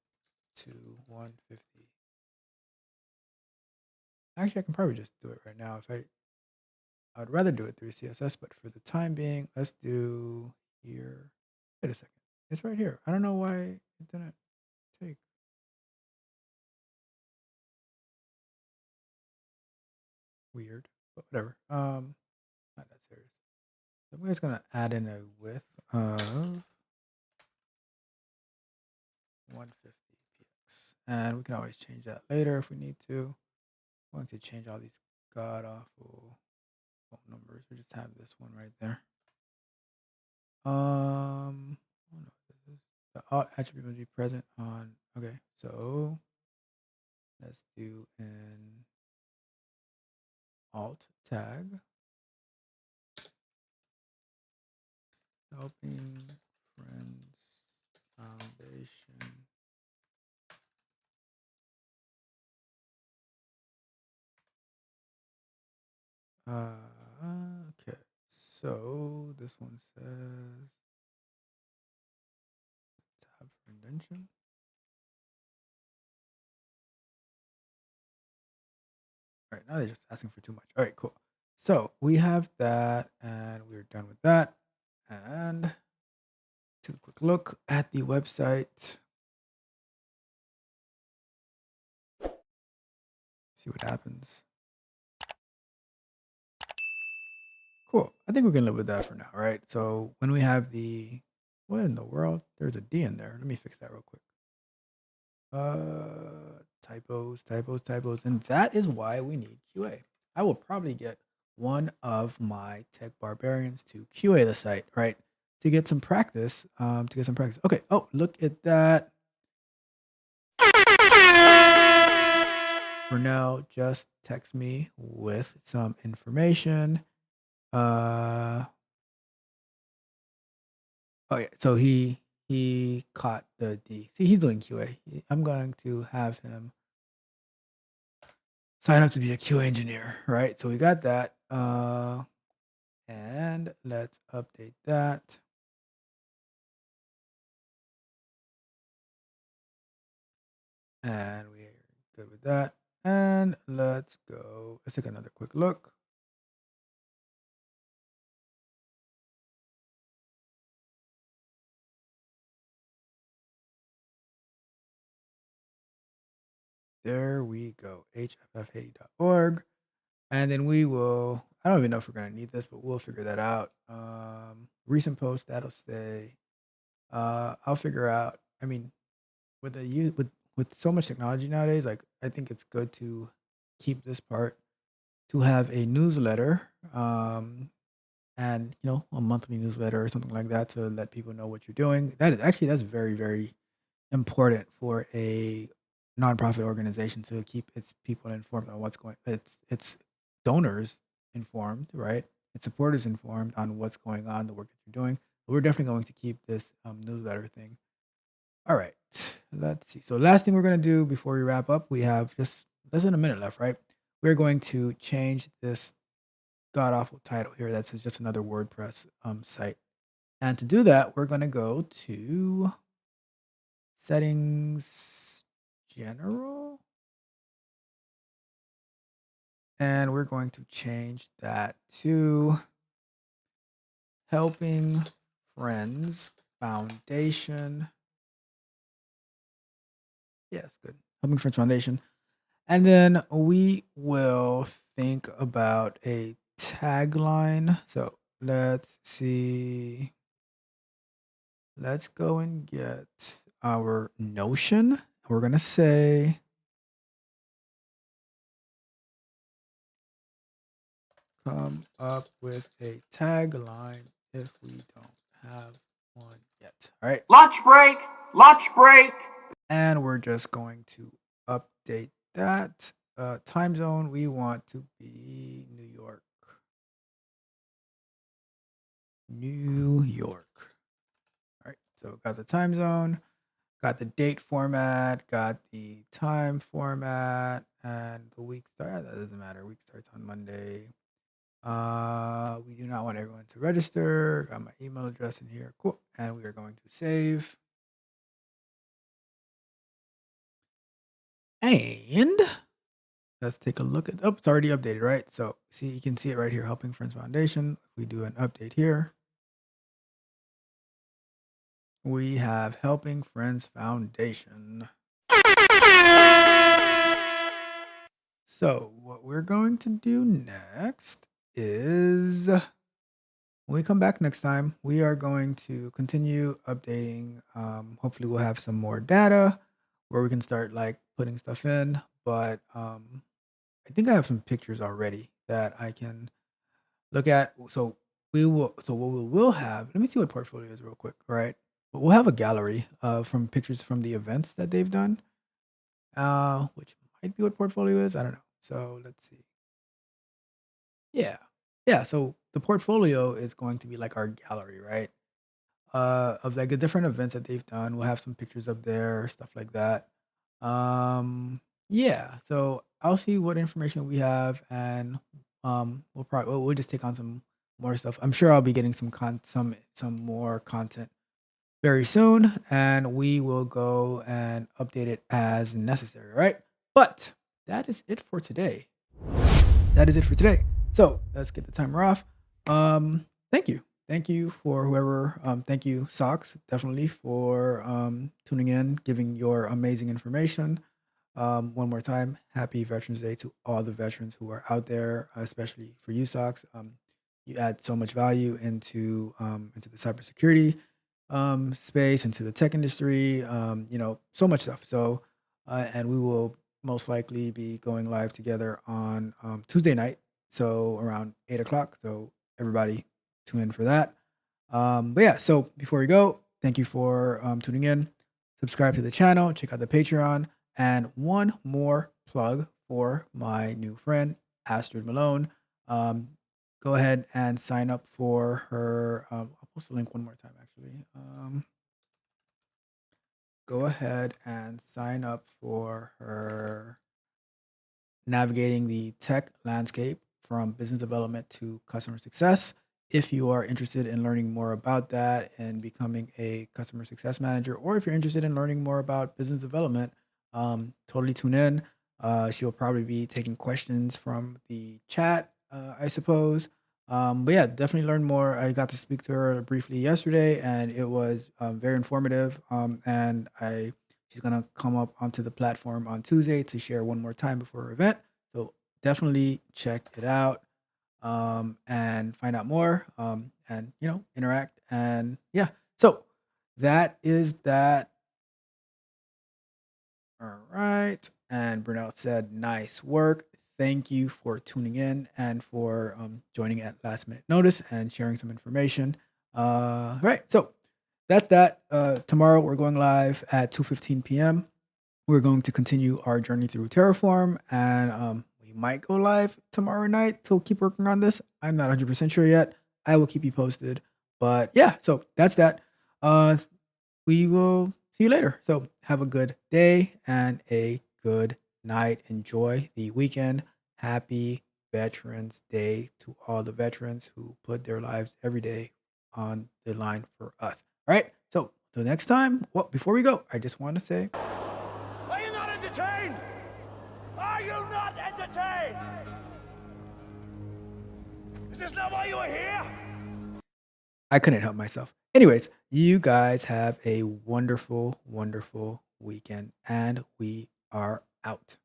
to 150. Actually, I can probably just do it right now. I'd rather do it through CSS, but for the time being, let's do here. Wait a second. It's right here. I don't know why it didn't take. Weird, but whatever. Not that serious. So we're just gonna add in a width of 150 px, and we can always change that later if we need to. I'm going to change all these god awful phone numbers. We just have this one right there. Oh no, the alt attribute must be present on. Okay, so let's do an alt tag. Helping Friends Foundation. Okay, so this one says tab for indentation. All right, now they're just asking for too much. All right, cool. So we have that, and we're done with that. And take a quick look at the website. See what happens. Cool. I think we can live with that for now, right? So when we have what in the world? There's a D in there. Let me fix that real quick. Typos. And that is why we need QA. I will probably get one of my tech barbarians to QA the site, right? To get some practice. Okay. Oh, look at that. For now, just text me with some information. Oh yeah, so he caught the D. See, he's doing QA. I'm going to have him sign up to be a QA engineer, right? So we got that. And let's update that. And we're good with that. And let's go. Let's take another quick look. There we go. hff80.org. And then we will, I don't even know if we're going to need this, but we'll figure that out. Recent post, that'll stay. I'll figure out, I mean, with the use with so much technology nowadays, like I think it's good to keep this part to have a newsletter, and a monthly newsletter or something like that to let people know what you're doing. That is actually that's very, very important for a nonprofit organization to keep its people informed on what's going its donors informed, right? Its supporters informed on what's going on, the work that you're doing. But we're definitely going to keep this newsletter thing. All right, let's see. So last thing we're gonna do before we wrap up, we have just less than a minute left, right? We're going to change this god awful title here that says just another WordPress site. And to do that, we're gonna go to settings general. And we're going to change that to helping friends foundation. Yes, good. Helping friends foundation. And then we will think about a tagline. So let's see. Let's go and get our Notion. We're going to say, come up with a tagline if we don't have one yet. All right. Lunch break! Lunch break! And we're just going to update that. Time zone, we want to be New York. New York. All right, so got the time zone, got the date format, got the time format, and the week start. That doesn't matter. Week starts on Monday. We do not want everyone to register. Got my email address in here. Cool. And we are going to save. And let's take a look at, oh, it's already updated, right? So see, you can see it right here, Helping Friends Foundation. If we do an update here, we have Helping Friends Foundation. So what we're going to do next is when we come back next time, we are going to continue updating. Hopefully we'll have some more data where we can start like putting stuff in. But I think I have some pictures already that I can look at. So what we will have, let me see what portfolio is real quick, right? But we'll have a gallery from pictures from the events that they've done, which might be what portfolio is. I don't know. So let's see. Yeah. Yeah. So the portfolio is going to be like our gallery, right? Of like the different events that they've done. We'll have some pictures up there, stuff like that. Yeah. So I'll see what information we have, and we'll just take on some more stuff. I'm sure I'll be getting some more content very soon, and we will go and update it as necessary, right? But that is it for today. That is it for today. So let's get the timer off. Thank you. Thank you for whoever, thank you, Socks, definitely for tuning in, giving your amazing information. One more time, happy Veterans Day to all the veterans who are out there, especially for you, Socks. You add so much value into the cybersecurity space, into the tech industry, so much stuff. So, and we will most likely be going live together on Tuesday night, so around 8 o'clock. So everybody tune in for that. But yeah, so before we go, thank you for tuning in. Subscribe to the channel, check out the Patreon, and one more plug for my new friend, Astrid Malone. Go ahead and sign up for her. I'll post the link one more time, actually. Go ahead and sign up for her navigating the tech landscape from business development to customer success. If you are interested in learning more about that and becoming a customer success manager, or if you're interested in learning more about business development, totally tune in. She'll probably be taking questions from the chat, I suppose. But yeah, definitely learn more. I got to speak to her briefly yesterday, and it was very informative. She's gonna come up onto the platform on Tuesday to share one more time before her event. So definitely check it out and find out more and interact. And yeah, so that is that. All right. And Brunel said, nice work. Thank you for tuning in and for joining at last minute notice and sharing some information. Right. So that's that. Tomorrow we're going live at 2:15 p.m. We're going to continue our journey through Terraform, and we might go live tomorrow night. So keep working on this. I'm not 100% sure yet. I will keep you posted. But yeah, so that's that. We will see you later. So have a good day and a good night. Enjoy the weekend. Happy Veterans Day to all the veterans who put their lives every day on the line for us. All right. So till next time. Well, before we go, I just want to say, are you not entertained? Are you not entertained? Is this not why you are here? I couldn't help myself. Anyways, you guys have a wonderful, wonderful weekend, and we are out.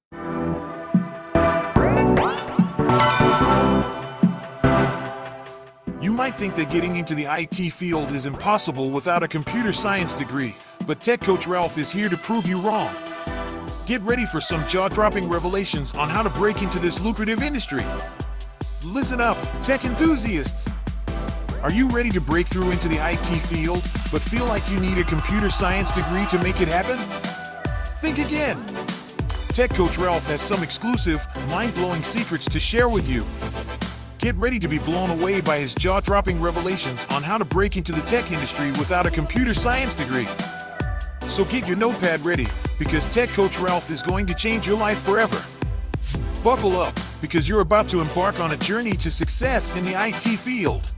You might think that getting into the IT field is impossible without a computer science degree, but Tech Coach Ralph is here to prove you wrong. Get ready for some jaw-dropping revelations on how to break into this lucrative industry. Listen up, tech enthusiasts! Are you ready to break through into the IT field, but feel like you need a computer science degree to make it happen? Think again. Tech Coach Ralph has some exclusive, mind-blowing secrets to share with you. Get ready to be blown away by his jaw-dropping revelations on how to break into the tech industry without a computer science degree. So get your notepad ready, because Tech Coach Ralph is going to change your life forever. Buckle up, because you're about to embark on a journey to success in the IT field.